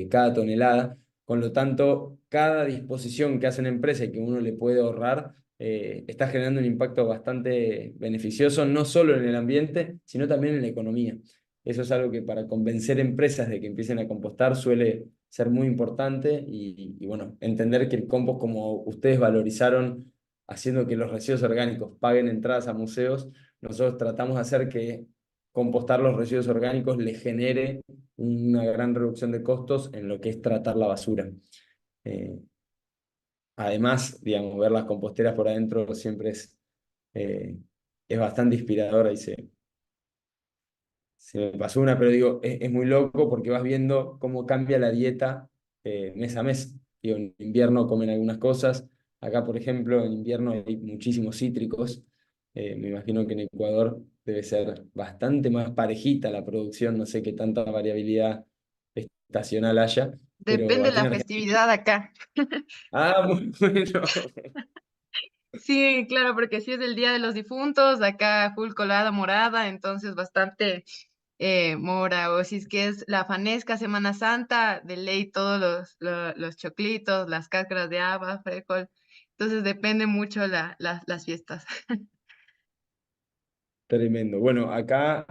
cada tonelada. Con lo tanto, cada disposición que hace una empresa y que uno le puede ahorrar, está generando un impacto bastante beneficioso, no solo en el ambiente, sino también en la economía. Eso es algo que para convencer empresas de que empiecen a compostar suele ser muy importante y bueno, entender que el compost, como ustedes valorizaron haciendo que los residuos orgánicos paguen entradas a museos, nosotros tratamos de hacer que compostar los residuos orgánicos le genere una gran reducción de costos en lo que es tratar la basura. Eh, Además, digamos, ver las composteras por adentro siempre eh, es bastante inspirador. Ahí se me pasó una, pero digo, es muy loco porque vas viendo cómo cambia la dieta mes a mes. Digo, en invierno comen algunas cosas. Acá, por ejemplo, en invierno hay muchísimos cítricos. Me imagino que en Ecuador debe ser bastante más parejita la producción. No sé qué tanta variabilidad estacional haya, pero Depende de aquí en la Argentina. festividad acá. Ah, muy bueno. Sí, claro, porque si es el Día de los Difuntos, acá full colada morada, entonces bastante mora, o si es que es la fanesca Semana Santa, de ley todos los choclitos, las cáscaras de haba, frijol, entonces depende mucho las fiestas. Tremendo. Bueno, acá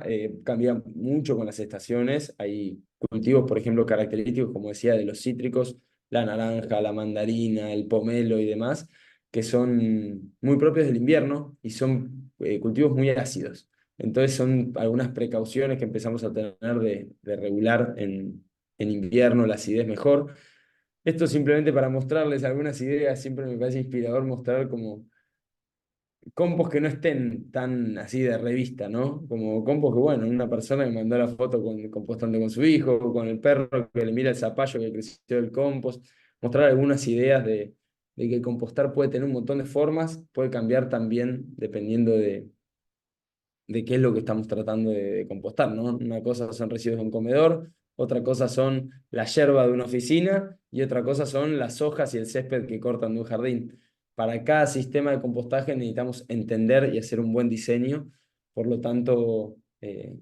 cambia mucho con las estaciones. Hay cultivos, por ejemplo, característicos, como decía, de los cítricos, la naranja, la mandarina, el pomelo y demás, que son muy propios del invierno y son cultivos muy ácidos. Entonces son algunas precauciones que empezamos a tener de regular en invierno la acidez mejor. Esto simplemente para mostrarles algunas ideas, siempre me parece inspirador mostrar como compos que no estén tan así de revista, ¿no? Como compos que, bueno, una persona me mandó la foto compostando con su hijo, con el perro que le mira el zapallo que creció el compost, mostrar algunas ideas de que compostar puede tener un montón de formas, puede cambiar también dependiendo de qué es lo que estamos tratando de compostar, ¿no? Una cosa son residuos de un comedor, otra cosa son la yerba de una oficina y otra cosa son las hojas y el césped que cortan de un jardín. Para cada sistema de compostaje necesitamos entender y hacer un buen diseño, por lo tanto,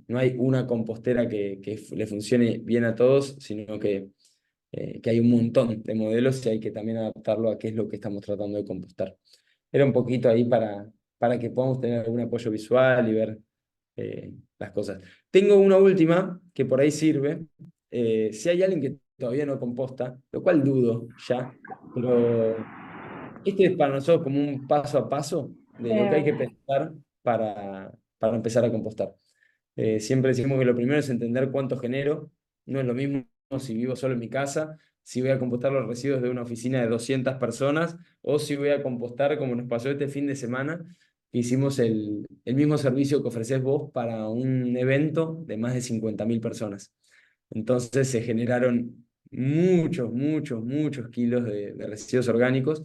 no hay una compostera que le funcione bien a todos, sino que hay un montón de modelos y hay que también adaptarlo a qué es lo que estamos tratando de compostar. Era un poquito ahí para que podamos tener algún apoyo visual y ver las cosas. Tengo una última que por ahí sirve. Si hay alguien que todavía no composta, lo cual dudo ya, pero este es para nosotros como un paso a paso de lo que hay que pensar para empezar a compostar. Siempre decimos que lo primero es entender cuánto genero. No es lo mismo si vivo solo en mi casa, si voy a compostar los residuos de una oficina de 200 personas o si voy a compostar, como nos pasó este fin de semana, que hicimos el mismo servicio que ofreces vos para un evento de más de 50.000 personas. Entonces se generaron muchos kilos de residuos orgánicos.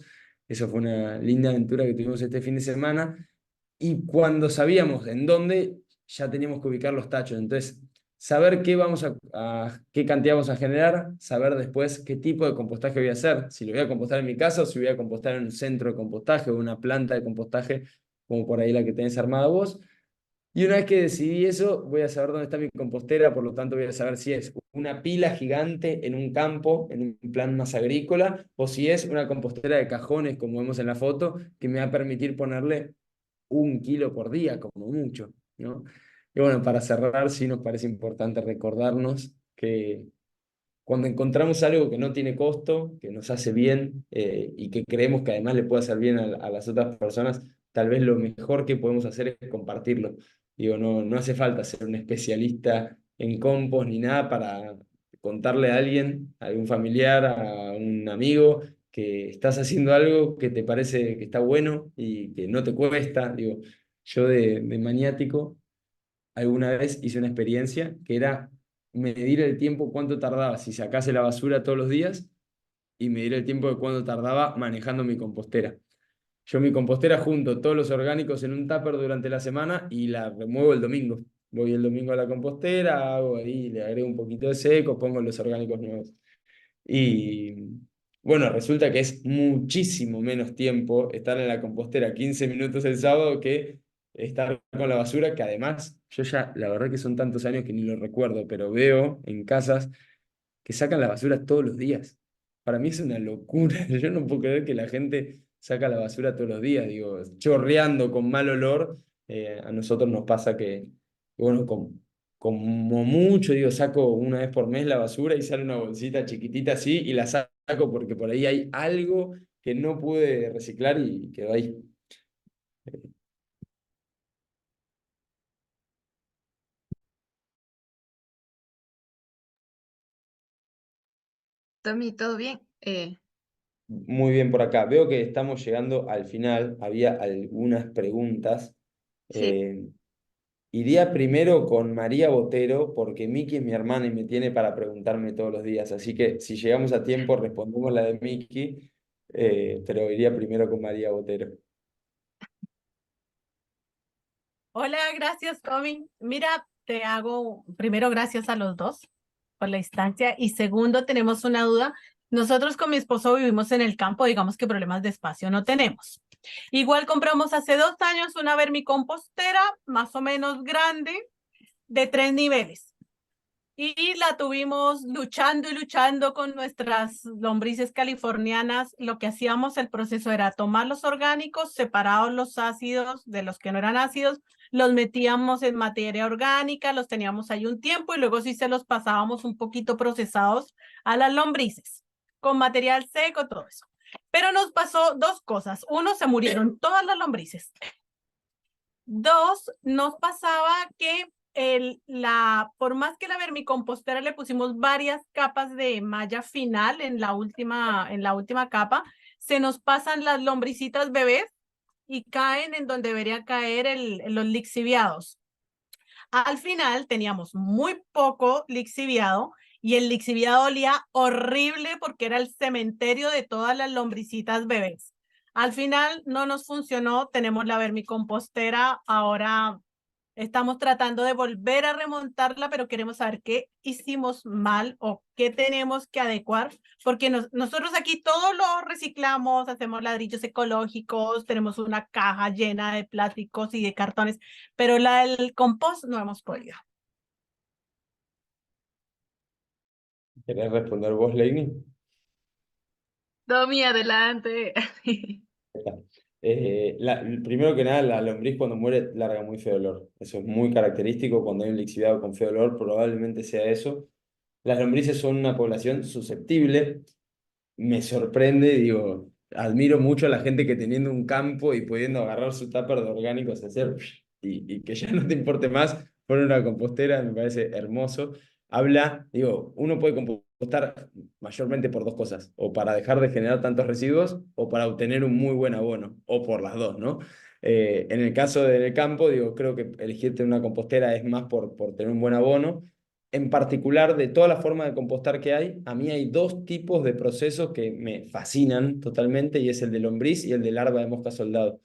Eso fue una linda aventura que tuvimos este fin de semana. Y cuando sabíamos en dónde, ya teníamos que ubicar los tachos. Entonces, saber qué cantidad vamos a generar, saber después qué tipo de compostaje voy a hacer. Si lo voy a compostar en mi casa o si voy a compostar en un centro de compostaje o una planta de compostaje, como por ahí la que tenés armada vos. Y una vez que decidí eso, voy a saber dónde está mi compostera, por lo tanto voy a saber si es una pila gigante en un campo, en un plan más agrícola, o si es una compostera de cajones, como vemos en la foto, que me va a permitir ponerle 1 kilo por día, como mucho, ¿no? Y bueno, para cerrar, sí nos parece importante recordarnos que cuando encontramos algo que no tiene costo, que nos hace bien y que creemos que además le puede hacer bien a las otras personas, tal vez lo mejor que podemos hacer es compartirlo. Digo, no hace falta ser un especialista en compost ni nada para contarle a alguien, a algún familiar, a un amigo, que estás haciendo algo que te parece que está bueno y que no te cuesta. Digo, yo de maniático alguna vez hice una experiencia que era medir el tiempo, cuánto tardaba si sacase la basura todos los días y medir el tiempo de cuánto tardaba manejando mi compostera. Yo mi compostera junto todos los orgánicos en un tupper durante la semana y la remuevo el domingo. Voy el domingo a la compostera, hago ahí, le agrego un poquito de seco, pongo los orgánicos nuevos. Y bueno, resulta que es muchísimo menos tiempo estar en la compostera 15 minutos el sábado que estar con la basura, que además yo ya, la verdad que son tantos años que ni lo recuerdo, pero veo en casas que sacan la basura todos los días. Para mí es una locura. Yo no puedo creer que la gente saca la basura todos los días, digo, chorreando con mal olor. A nosotros nos pasa que, bueno, como mucho, digo, saco una vez por mes la basura y sale una bolsita chiquitita así y la saco porque por ahí hay algo que no pude reciclar y quedó ahí. Tommy, ¿todo bien? Muy bien por acá. Veo que estamos llegando al final. Había algunas preguntas. Sí. Eh, Iría primero con María Botero, porque Miki es mi hermana y me tiene para preguntarme todos los días. Así que si llegamos a tiempo, respondemos la de Miki, pero iría primero con María Botero. Hola, gracias, Tommy. Mira, te hago primero gracias a los dos por la instancia y segundo, tenemos una duda. Nosotros con mi esposo vivimos en el campo, digamos que problemas de espacio no tenemos. Igual compramos hace 2 años una vermicompostera más o menos grande de 3 niveles y la tuvimos luchando y luchando con nuestras lombrices californianas. Lo que hacíamos, el proceso era tomar los orgánicos, separados los ácidos de los que no eran ácidos, los metíamos en materia orgánica, los teníamos ahí un tiempo y luego sí se los pasábamos un poquito procesados a las lombrices, con material seco, todo eso. Pero nos pasó dos cosas. Uno, se murieron todas las lombrices. Dos, nos pasaba que por más que la vermicompostera le pusimos varias capas de malla final en la última capa, se nos pasan las lombricitas bebés y caen en donde debería caer los lixiviados. Al final teníamos muy poco lixiviado y el lixiviado olía horrible porque era el cementerio de todas las lombricitas bebés. Al final no nos funcionó, tenemos la vermicompostera, ahora estamos tratando de volver a remontarla, pero queremos saber qué hicimos mal o qué tenemos que adecuar, porque nosotros aquí todo lo reciclamos, hacemos ladrillos ecológicos, tenemos una caja llena de plásticos y de cartones, pero el compost no hemos podido. ¿Querés responder vos, Leini? Tommy, adelante. Primero que nada, la lombriz cuando muere larga muy feo olor. Eso es muy característico. Cuando hay un lixiviado con feo olor, probablemente sea eso. Las lombrices son una población susceptible. Me sorprende, digo, admiro mucho a la gente que teniendo un campo y pudiendo agarrar su tupper de orgánicos, hacer y que ya no te importe más, poner una compostera, me parece hermoso. Habla, digo, uno puede compostar mayormente por dos cosas, o para dejar de generar tantos residuos, o para obtener un muy buen abono, o por las dos, ¿no? En el caso del campo, digo, creo que elegirte una compostera es más por tener un buen abono. En particular, de toda la forma de compostar que hay, a mí hay dos tipos de procesos que me fascinan totalmente, y es el de lombriz y el de larva de mosca soldado.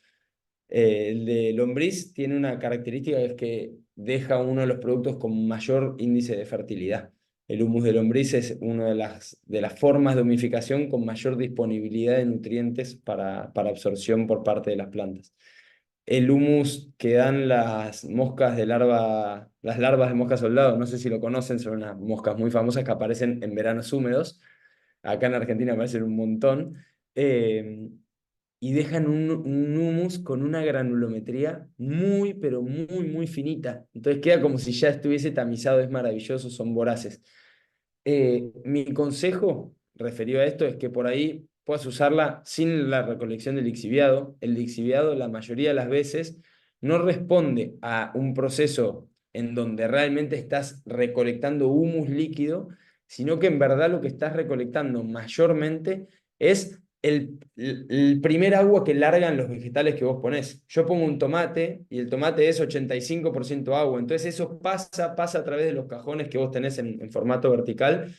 El de lombriz tiene una característica, que es que deja uno de los productos con mayor índice de fertilidad. El humus de lombriz es una de las formas de humificación con mayor disponibilidad de nutrientes para absorción por parte de las plantas. El humus que dan las moscas de larva, las larvas de mosca soldado, no sé si lo conocen, son unas moscas muy famosas que aparecen en veranos húmedos. Acá en Argentina aparecen un montón. eh, y dejan un humus con una granulometría muy, pero muy, muy finita. Entonces queda como si ya estuviese tamizado, es maravilloso, son voraces. Mi consejo referido a esto es que por ahí puedas usarla sin la recolección del lixiviado. El lixiviado la mayoría de las veces no responde a un proceso en donde realmente estás recolectando humus líquido, sino que en verdad lo que estás recolectando mayormente es el primer agua que largan los vegetales que vos ponés. Yo pongo un tomate y el tomate es 85% agua, entonces eso pasa a través de los cajones que vos tenés en formato vertical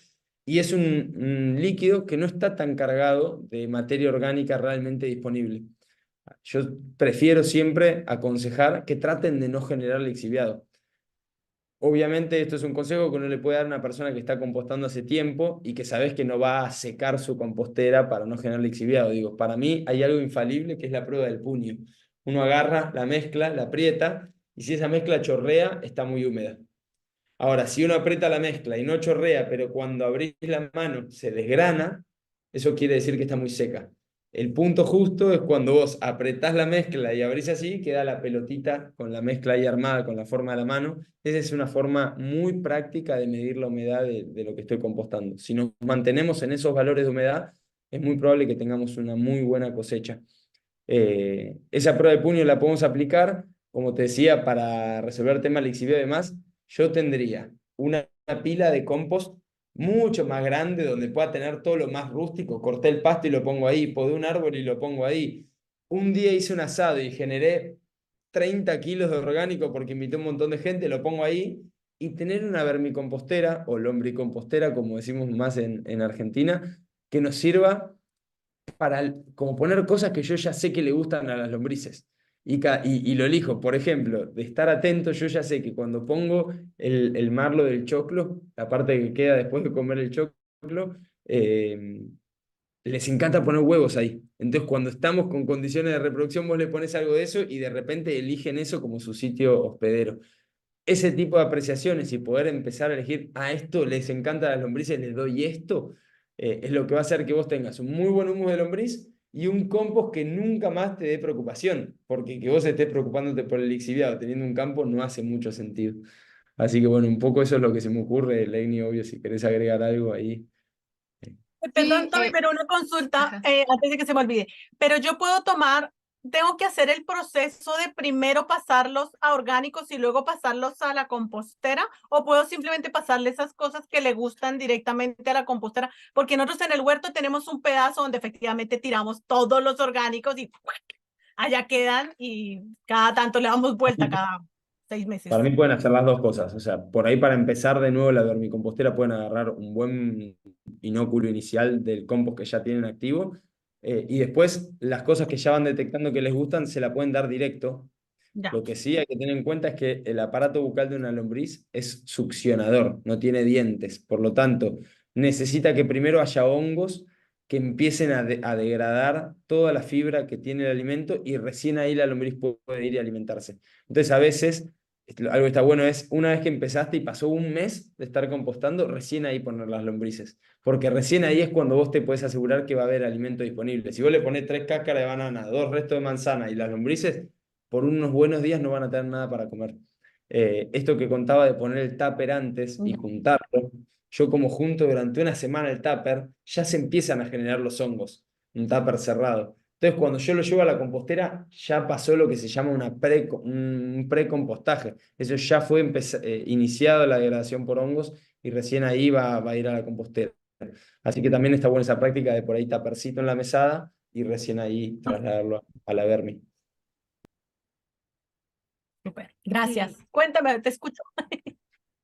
y es un líquido que no está tan cargado de materia orgánica realmente disponible. Yo prefiero siempre aconsejar que traten de no generar lixiviado. Obviamente esto es un consejo que uno le puede dar a una persona que está compostando hace tiempo y que sabes que no va a secar su compostera para no generar lixiviado. Digo, para mí hay algo infalible que es la prueba del puño. Uno agarra la mezcla, la aprieta y si esa mezcla chorrea, está muy húmeda. Ahora, si uno aprieta la mezcla y no chorrea, pero cuando abrís la mano se desgrana, eso quiere decir que está muy seca. El punto justo es cuando vos apretás la mezcla y abrís así, queda la pelotita con la mezcla ahí armada con la forma de la mano. Esa es una forma muy práctica de medir la humedad de lo que estoy compostando. Si nos mantenemos en esos valores de humedad, es muy probable que tengamos una muy buena cosecha. Esa prueba de puño la podemos aplicar, como te decía, para resolver temas lixiviados y demás. Yo tendría una pila de compost mucho más grande donde pueda tener todo lo más rústico. Corté el pasto y lo pongo ahí, podé un árbol y lo pongo ahí. Un día hice un asado y generé 30 kilos de orgánico porque invité a un montón de gente, lo pongo ahí. Y tener una vermicompostera o lombricompostera, como decimos más en Argentina, que nos sirva para como poner cosas que yo ya sé que le gustan a las lombrices. Y lo elijo, por ejemplo, de estar atento, yo ya sé que cuando pongo el marlo del choclo, la parte que queda después de comer el choclo, les encanta poner huevos ahí. Entonces, cuando estamos con condiciones de reproducción, vos le pones algo de eso y de repente eligen eso como su sitio hospedero. Ese tipo de apreciaciones y poder empezar a elegir, a esto les encanta a las lombrices, les doy esto, es lo que va a hacer que vos tengas un muy buen humus de lombriz y un compost que nunca más te dé preocupación, porque que vos estés preocupándote por el lixiviado teniendo un campo no hace mucho sentido. Así que bueno, un poco eso es lo que se me ocurre, Leini, obvio, si querés agregar algo ahí. Perdón, Sí, Tommy, pero una consulta ajá. antes de que se me olvide. Pero yo puedo tomar, tengo que hacer el proceso de primero pasarlos a orgánicos y luego pasarlos a la compostera, o puedo simplemente pasarle esas cosas que le gustan directamente a la compostera, porque nosotros en el huerto tenemos un pedazo donde efectivamente tiramos todos los orgánicos y ¡puac! Allá quedan y cada tanto le damos vuelta cada 6 meses. Para mí pueden hacer las dos cosas. O sea, por ahí para empezar de nuevo la vermicompostera pueden agarrar un buen inóculo inicial del compost que ya tienen activo. Y después las cosas que ya van detectando que les gustan se la pueden dar directo. Ya. Lo que sí hay que tener en cuenta es que el aparato bucal de una lombriz es succionador, no tiene dientes. Por lo tanto, necesita que primero haya hongos que empiecen a degradar toda la fibra que tiene el alimento y recién ahí la lombriz puede ir a alimentarse. Entonces, a veces, algo que está bueno es, una vez que empezaste y pasó un mes de estar compostando, recién ahí poner las lombrices. Porque recién ahí es cuando vos te puedes asegurar que va a haber alimento disponible. Si vos le pones 3 cáscaras de banana, 2 restos de manzana y las lombrices, por unos buenos días no van a tener nada para comer. Esto que contaba de poner el tupper antes y juntarlo, yo como junto durante una semana el tupper, ya se empiezan a generar los hongos, un tupper cerrado. Entonces, cuando yo lo llevo a la compostera, ya pasó lo que se llama un pre-compostaje. Eso ya fue iniciado la degradación por hongos y recién ahí va a ir a la compostera. Así que también está buena esa práctica de por ahí tapercito en la mesada y recién ahí trasladarlo a la vermi. Súper. Gracias. Sí. Cuéntame, te escucho.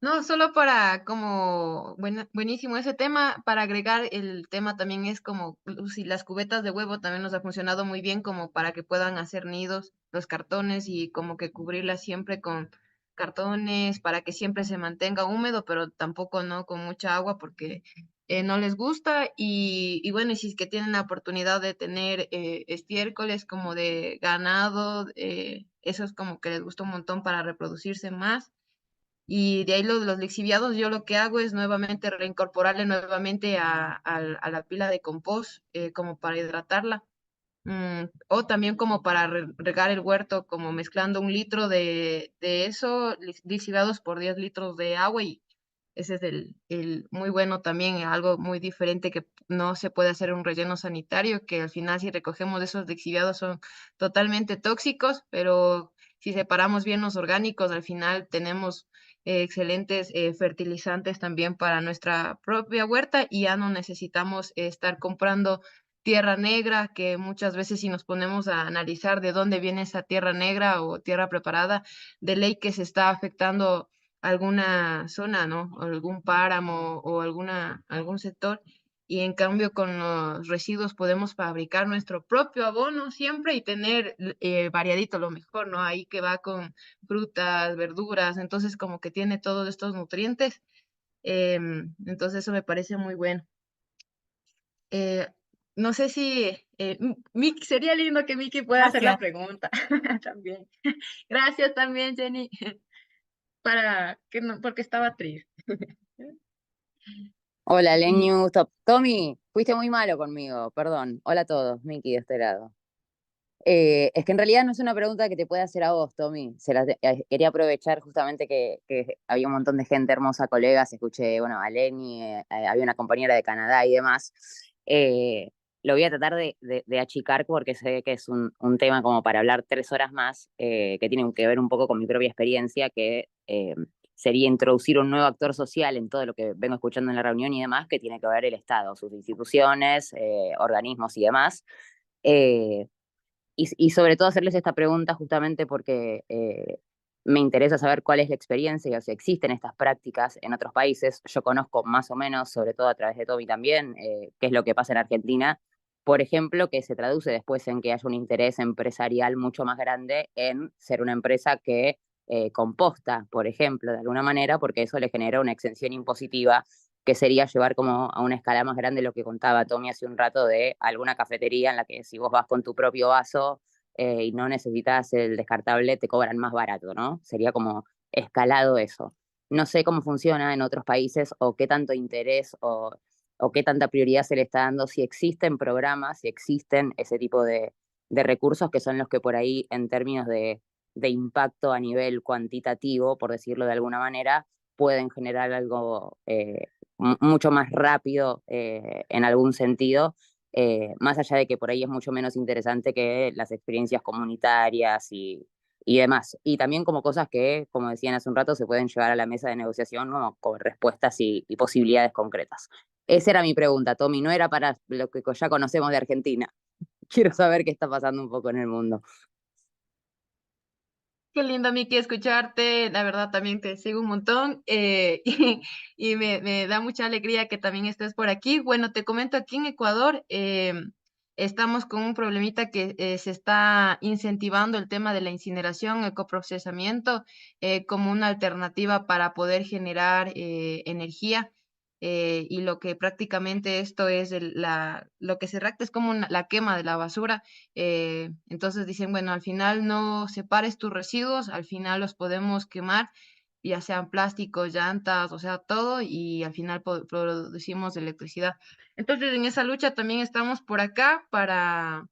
No, solo para como buenísimo ese tema, para agregar el tema también es como si las cubetas de huevo también nos ha funcionado muy bien como para que puedan hacer nidos los cartones y como que cubrirlas siempre con cartones para que siempre se mantenga húmedo, pero tampoco no con mucha agua porque no les gusta y bueno, y si es que tienen la oportunidad de tener estiércoles como de ganado, eso es como que les gusta un montón para reproducirse más. Y de ahí los lixiviados, yo lo que hago es nuevamente reincorporarle nuevamente a la pila de compost como para hidratarla. O también como para regar el huerto, como mezclando 1 litro de eso, lixiviados por 10 litros de agua ese es el muy bueno también, algo muy diferente que no se puede hacer un relleno sanitario, que al final si recogemos esos lixiviados son totalmente tóxicos, pero si separamos bien los orgánicos, al final tenemos excelentes fertilizantes también para nuestra propia huerta y ya no necesitamos estar comprando tierra negra, que muchas veces si nos ponemos a analizar de dónde viene esa tierra negra o tierra preparada, de ley que se está afectando alguna zona, ¿no? O algún páramo o algún sector. Y en cambio con los residuos podemos fabricar nuestro propio abono siempre y tener variadito lo mejor, ¿no? Ahí que va con frutas, verduras, entonces como que tiene todos estos nutrientes. Entonces eso me parece muy bueno. Eh, no sé si Miki, sería lindo que Miki pueda hacer la Gracias. pregunta también. Gracias también, Jenny, para que no, porque estaba triste. Hola, Y Lenny, Tommy, fuiste muy malo conmigo, perdón. Hola a todos, Miki de este lado. Es que en realidad no es una pregunta que te pueda hacer a vos, Tommy. Quería aprovechar justamente que había un montón de gente hermosa, colegas. Escuché, bueno, a Lenny, había una compañera de Canadá y demás. Eh, lo voy a tratar de achicar porque sé que es un tema como para hablar 3 horas más, que tiene que ver un poco con mi propia experiencia, que sería introducir un nuevo actor social en todo lo que vengo escuchando en la reunión y demás, que tiene que ver el Estado, sus instituciones, organismos y demás. Eh, y sobre todo hacerles esta pregunta justamente porque me interesa saber cuál es la experiencia, o si existen estas prácticas en otros países. Yo conozco más o menos, sobre todo a través de Tommy también, qué es lo que pasa en Argentina, por ejemplo, que se traduce después en que haya un interés empresarial mucho más grande en ser una empresa que composta, por ejemplo, de alguna manera, porque eso le genera una exención impositiva que sería llevar como a una escala más grande lo que contaba Tommy hace un rato de alguna cafetería en la que si vos vas con tu propio vaso y no necesitas el descartable, te cobran más barato, ¿no? Sería como escalado eso. No sé cómo funciona en otros países o qué tanto interés o qué tanta prioridad se le está dando, si existen programas, si existen ese tipo de recursos que son los que por ahí en términos de impacto a nivel cuantitativo, por decirlo de alguna manera, pueden generar algo mucho más rápido en algún sentido, más allá de que por ahí es mucho menos interesante que las experiencias comunitarias y demás. Y también como cosas que, como decían hace un rato, se pueden llevar a la mesa de negociación como con respuestas y posibilidades concretas. Esa era mi pregunta, Tommy, no era para lo que ya conocemos de Argentina. Quiero saber qué está pasando un poco en el mundo. qué lindo, Miki, escucharte. La verdad, también te sigo un montón y me da mucha alegría que también estés por aquí. Bueno, te comento, aquí en Ecuador estamos con un problemita que se está incentivando el tema de la incineración, el coprocesamiento, como una alternativa para poder generar energía. Y lo que prácticamente esto es lo que se reacta es como la quema de la basura. Entonces dicen, bueno, al final no separes tus residuos, al final los podemos quemar, ya sean plásticos, llantas, o sea, todo, y al final producimos electricidad. Entonces en esa lucha también estamos por acá para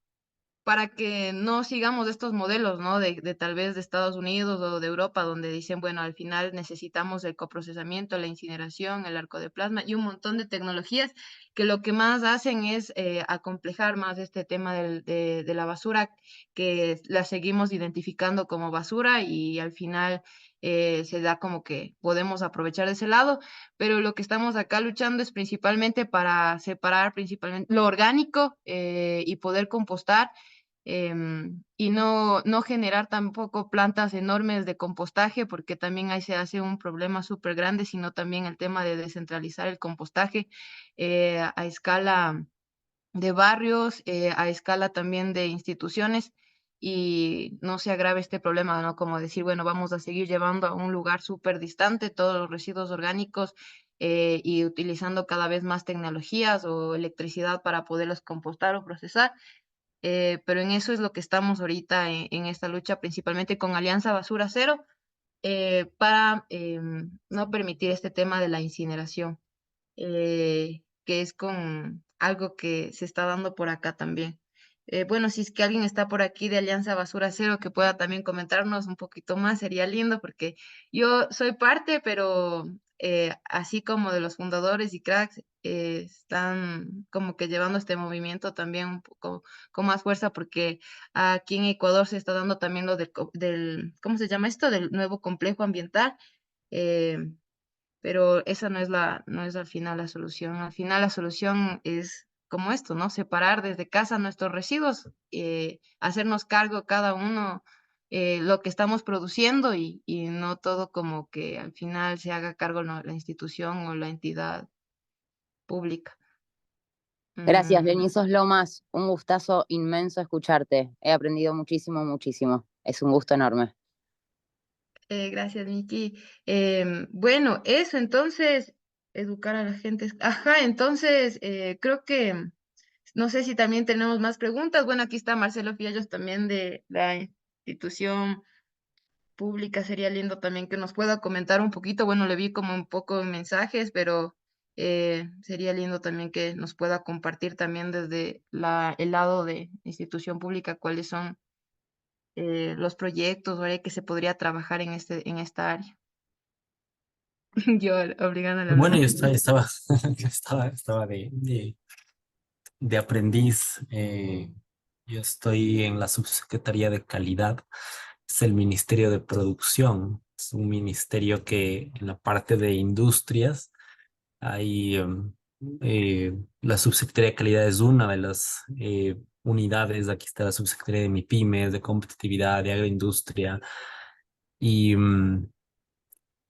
que no sigamos estos modelos, ¿no? De tal vez de Estados Unidos o de Europa, donde dicen, bueno, al final necesitamos el coprocesamiento, la incineración, el arco de plasma y un montón de tecnologías que lo que más hacen es acomplejar más este tema de la basura, que la seguimos identificando como basura y al final se da como que podemos aprovechar de ese lado, pero lo que estamos acá luchando es principalmente para separar principalmente lo orgánico y poder compostar y no generar tampoco plantas enormes de compostaje, porque también ahí se hace un problema súper grande, sino también el tema de descentralizar el compostaje a escala de barrios, a escala también de instituciones. Y no se agrave este problema, ¿no? Como decir, bueno, vamos a seguir llevando a un lugar súper distante todos los residuos orgánicos y utilizando cada vez más tecnologías o electricidad para poderlos compostar o procesar, pero en eso es lo que estamos ahorita en esta lucha, principalmente con Alianza Basura Cero, para no permitir este tema de la incineración, que es con algo que se está dando por acá también. Bueno, si es que alguien está por aquí de Alianza Basura Cero que pueda también comentarnos un poquito más, sería lindo porque yo soy parte, pero así como de los fundadores y cracks, están como que llevando este movimiento también un poco con más fuerza, porque aquí en Ecuador se está dando también lo del ¿cómo se llama esto? Del nuevo complejo ambiental. eh, pero esa no es al final la solución. Al final la solución es como esto, ¿no? Separar desde casa nuestros residuos, hacernos cargo cada uno lo que estamos produciendo y no todo como que al final se haga cargo la institución o la entidad pública. Gracias, Mm, Lenny, sos lo más. Un gustazo inmenso escucharte. He aprendido muchísimo, muchísimo. Es un gusto enorme. gracias, Miki. Bueno, eso entonces, educar a la gente. Ajá, entonces creo que no sé si también tenemos más preguntas. Bueno, aquí está Marcelo Fiallos también de la institución pública. Sería lindo también que nos pueda comentar un poquito. Bueno, le vi como un poco en mensajes, pero sería lindo también que nos pueda compartir también desde el lado de institución pública cuáles son los proyectos o área que se podría trabajar en esta área. Yo obligándole a hablar. Bueno, yo estaba de aprendiz. Yo estoy en la Subsecretaría de Calidad. Es el Ministerio de Producción. Es un ministerio que en la parte de industrias hay la Subsecretaría de Calidad es una de las unidades. Aquí está la Subsecretaría de MIPYMES, de competitividad, de agroindustria. Y,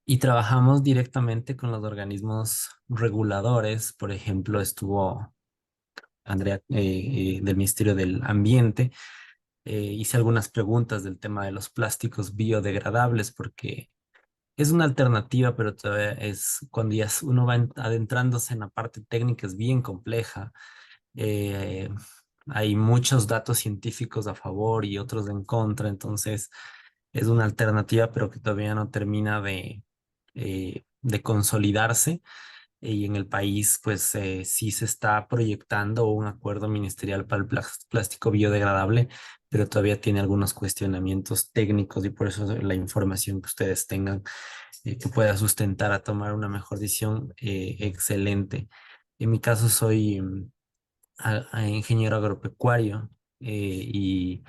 y trabajamos directamente con los organismos reguladores. Por ejemplo, estuvo Andrea del Ministerio del Ambiente. Hice algunas preguntas del tema de los plásticos biodegradables porque es una alternativa, pero todavía es cuando uno va adentrándose en la parte técnica, es bien compleja. Eh, Hay muchos datos científicos a favor y otros en contra, entonces es una alternativa, pero que todavía no termina de consolidarse. Y en el país, pues sí se está proyectando un acuerdo ministerial para el plástico biodegradable, pero todavía tiene algunos cuestionamientos técnicos y por eso la información que ustedes tengan que pueda sustentar a tomar una mejor decisión, excelente. En mi caso soy ingeniero agropecuario y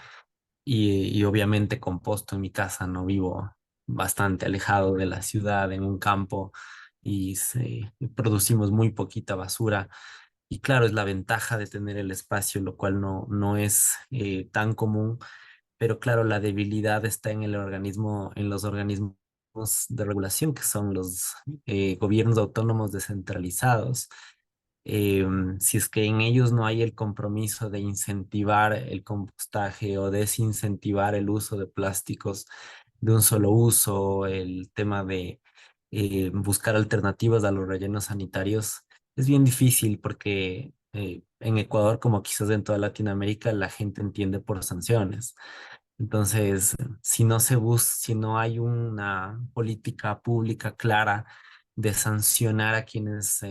obviamente composto en mi casa, no vivo bastante alejado de la ciudad, en un campo y producimos muy poquita basura. Y claro, es la ventaja de tener el espacio, lo cual no es tan común, pero claro, la debilidad está en el organismo, en los organismos de regulación, que son los gobiernos autónomos descentralizados. Si es que en ellos no hay el compromiso de incentivar el compostaje o desincentivar el uso de plásticos de un solo uso, el tema de buscar alternativas a los rellenos sanitarios, es bien difícil porque en Ecuador, como quizás en toda Latinoamérica, la gente entiende por sanciones. Entonces, si no hay una política pública clara de sancionar a quienes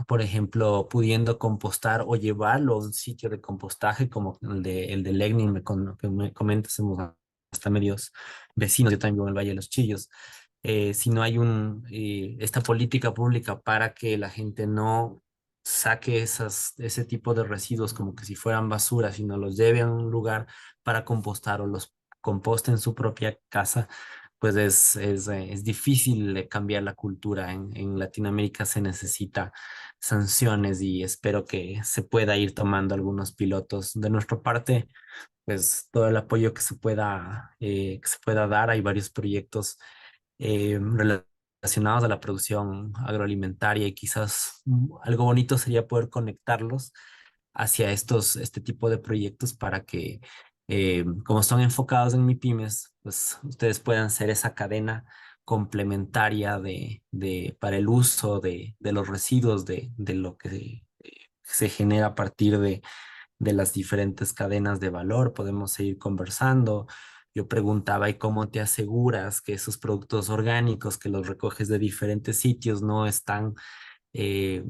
por ejemplo, pudiendo compostar o llevarlo a un sitio de compostaje como el de Legnin, que me comentas, somos hasta medios vecinos, yo también vivo en el Valle de los Chillos. Si no hay esta política pública para que la gente no saque ese tipo de residuos como que si fueran basura, sino los lleve a un lugar para compostar o los composte en su propia casa, pues es difícil cambiar la cultura. En Latinoamérica se necesita sanciones y espero que se pueda ir tomando algunos pilotos. De nuestra parte, pues todo el apoyo que se pueda dar. Hay varios proyectos relacionados a la producción agroalimentaria y quizás algo bonito sería poder conectarlos hacia este tipo de proyectos para que, como son enfocados en MIPYMES, pues ustedes puedan ser esa cadena complementaria para el uso de los residuos de lo que se genera a partir de las diferentes cadenas de valor. Podemos seguir conversando. Yo preguntaba, ¿y cómo te aseguras que esos productos orgánicos que los recoges de diferentes sitios no están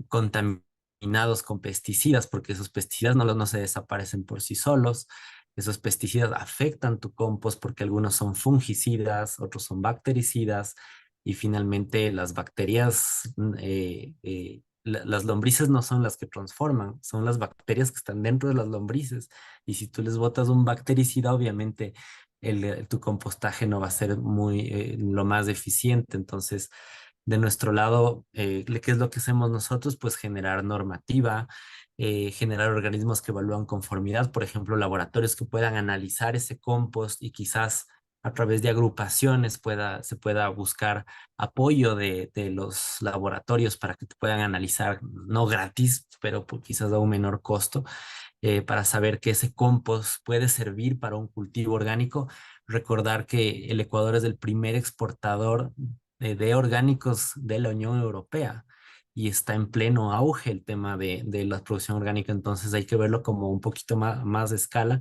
contaminados con pesticidas? Porque esos pesticidas no se desaparecen por sí solos. Esos pesticidas afectan tu compost porque algunos son fungicidas, otros son bactericidas. y finalmente las bacterias, las lombrices no son las que transforman, son las bacterias que están dentro de las lombrices. Y si tú les botas un bactericida, obviamente tu compostaje no va a ser lo más eficiente. Entonces, de nuestro lado, ¿qué es lo que hacemos nosotros? Pues generar normativa, generar organismos que evalúan conformidad, por ejemplo, laboratorios que puedan analizar ese compost y quizás a través de agrupaciones se pueda buscar apoyo de los laboratorios para que te puedan analizar, no gratis, pero quizás a un menor costo, para saber que ese compost puede servir para un cultivo orgánico. Recordar que el Ecuador es el primer exportador de orgánicos de la Unión Europea y está en pleno auge el tema de la producción orgánica, entonces hay que verlo como un poquito más de escala,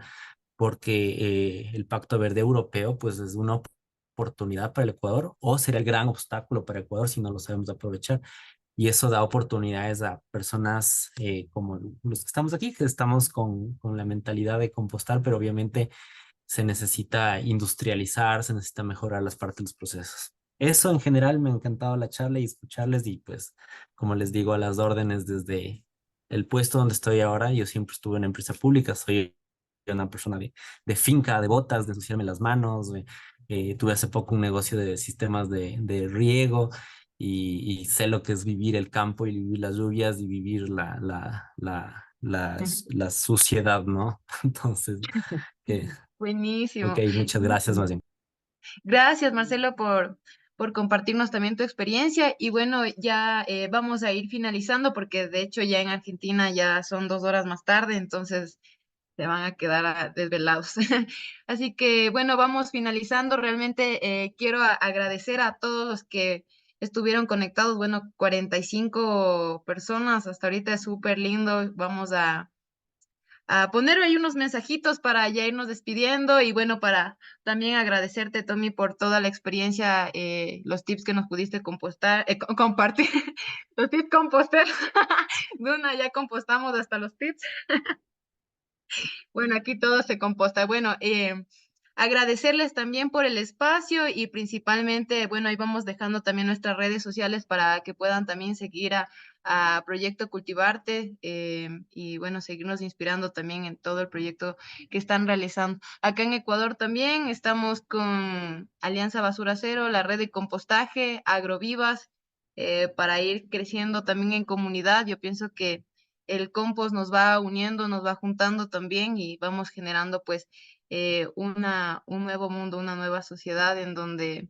porque el Pacto Verde Europeo pues es una oportunidad para el Ecuador o será el gran obstáculo para el Ecuador si no lo sabemos aprovechar. Y eso da oportunidades a personas como los que estamos aquí, que estamos con la mentalidad de compostar, pero obviamente se necesita industrializar, se necesita mejorar las partes de los procesos. Eso en general me ha encantado la charla y escucharles y pues como les digo a las órdenes desde el puesto donde estoy ahora, yo siempre estuve en empresa pública, soy una persona de finca, de botas, de ensuciarme las manos, tuve hace poco un negocio de sistemas de riego y sé lo que es vivir el campo y vivir las lluvias y vivir la suciedad, ¿no? Entonces, que ok, Buenísimo. muchas gracias más bien. Gracias, Marcelo, por compartirnos también tu experiencia. Y bueno, ya vamos a ir finalizando porque de hecho ya en Argentina ya son 2 horas más tarde, entonces se van a quedar desvelados. Así que bueno, vamos finalizando. Realmente quiero agradecer a todos los que estuvieron conectados. Bueno, 45 personas hasta ahorita, es súper lindo. Vamos a poner ahí unos mensajitos para ya irnos despidiendo y bueno, para también agradecerte, Tommy, por toda la experiencia, los tips que nos pudiste compartir, los tips composteros. Duna, ya compostamos hasta los tips. Bueno, aquí todo se composta. Bueno, agradecerles también por el espacio y principalmente, bueno, ahí vamos dejando también nuestras redes sociales para que puedan también seguir a Proyecto Cultivarte y bueno, seguirnos inspirando también en todo el proyecto que están realizando. Acá en Ecuador también estamos con Alianza Basura Cero, la red de compostaje, Agrovivas, para ir creciendo también en comunidad. Yo pienso que el compost nos va uniendo, nos va juntando también y vamos generando pues un nuevo mundo, una nueva sociedad en donde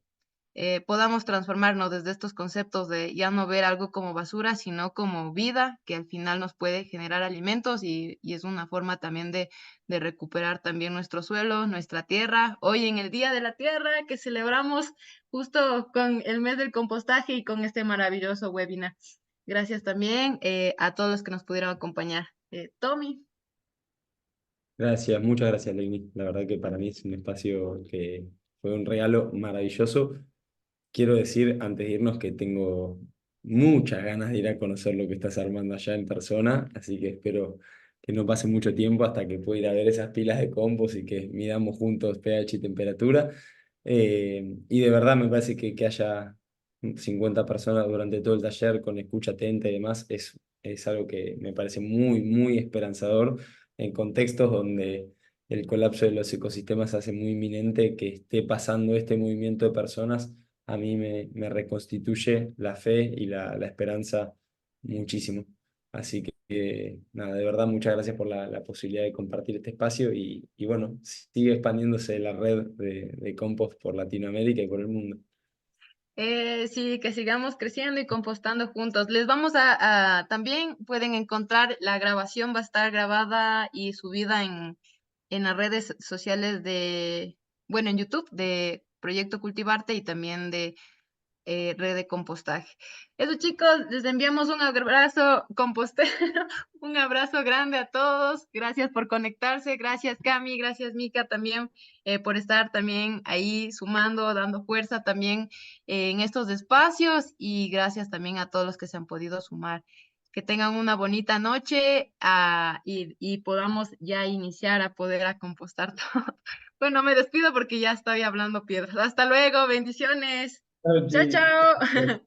podamos transformarnos desde estos conceptos de ya no ver algo como basura, sino como vida, que al final nos puede generar alimentos y es una forma también de recuperar también nuestro suelo, nuestra tierra. Hoy en el Día de la Tierra que celebramos justo con el mes del compostaje y con este maravilloso webinar. Gracias también a todos los que nos pudieron acompañar. Tommy. Gracias, muchas gracias, Lenny. La verdad que para mí es un espacio que fue un regalo maravilloso. Quiero decir antes de irnos que tengo muchas ganas de ir a conocer lo que estás armando allá en persona, así que espero que no pase mucho tiempo hasta que pueda ir a ver esas pilas de compost y que midamos juntos pH y temperatura. Y de verdad me parece que haya 50 personas durante todo el taller con escucha atenta y demás es algo que me parece muy, muy esperanzador en contextos donde el colapso de los ecosistemas hace muy inminente que esté pasando este movimiento de personas. A mí me reconstituye la fe y la esperanza muchísimo. Así que, nada, de verdad, muchas gracias por la posibilidad de compartir este espacio y bueno, sigue expandiéndose la red de compost por Latinoamérica y por el mundo. Sí, que sigamos creciendo y compostando juntos. Les vamos también pueden encontrar la grabación, va a estar grabada y subida en las redes sociales bueno, en YouTube de Proyecto Cultivarte y también de red de compostaje. Eso, chicos, les enviamos un abrazo compostero, un abrazo grande a todos. Gracias por conectarse. Gracias, Cami. Gracias, Mica, también por estar también ahí sumando, dando fuerza también en estos espacios. Y gracias también a todos los que se han podido sumar. Que tengan una bonita noche y podamos ya iniciar a poder a compostar todo. Bueno, me despido porque ya estoy hablando piedras. Hasta luego, bendiciones. Chao, chao.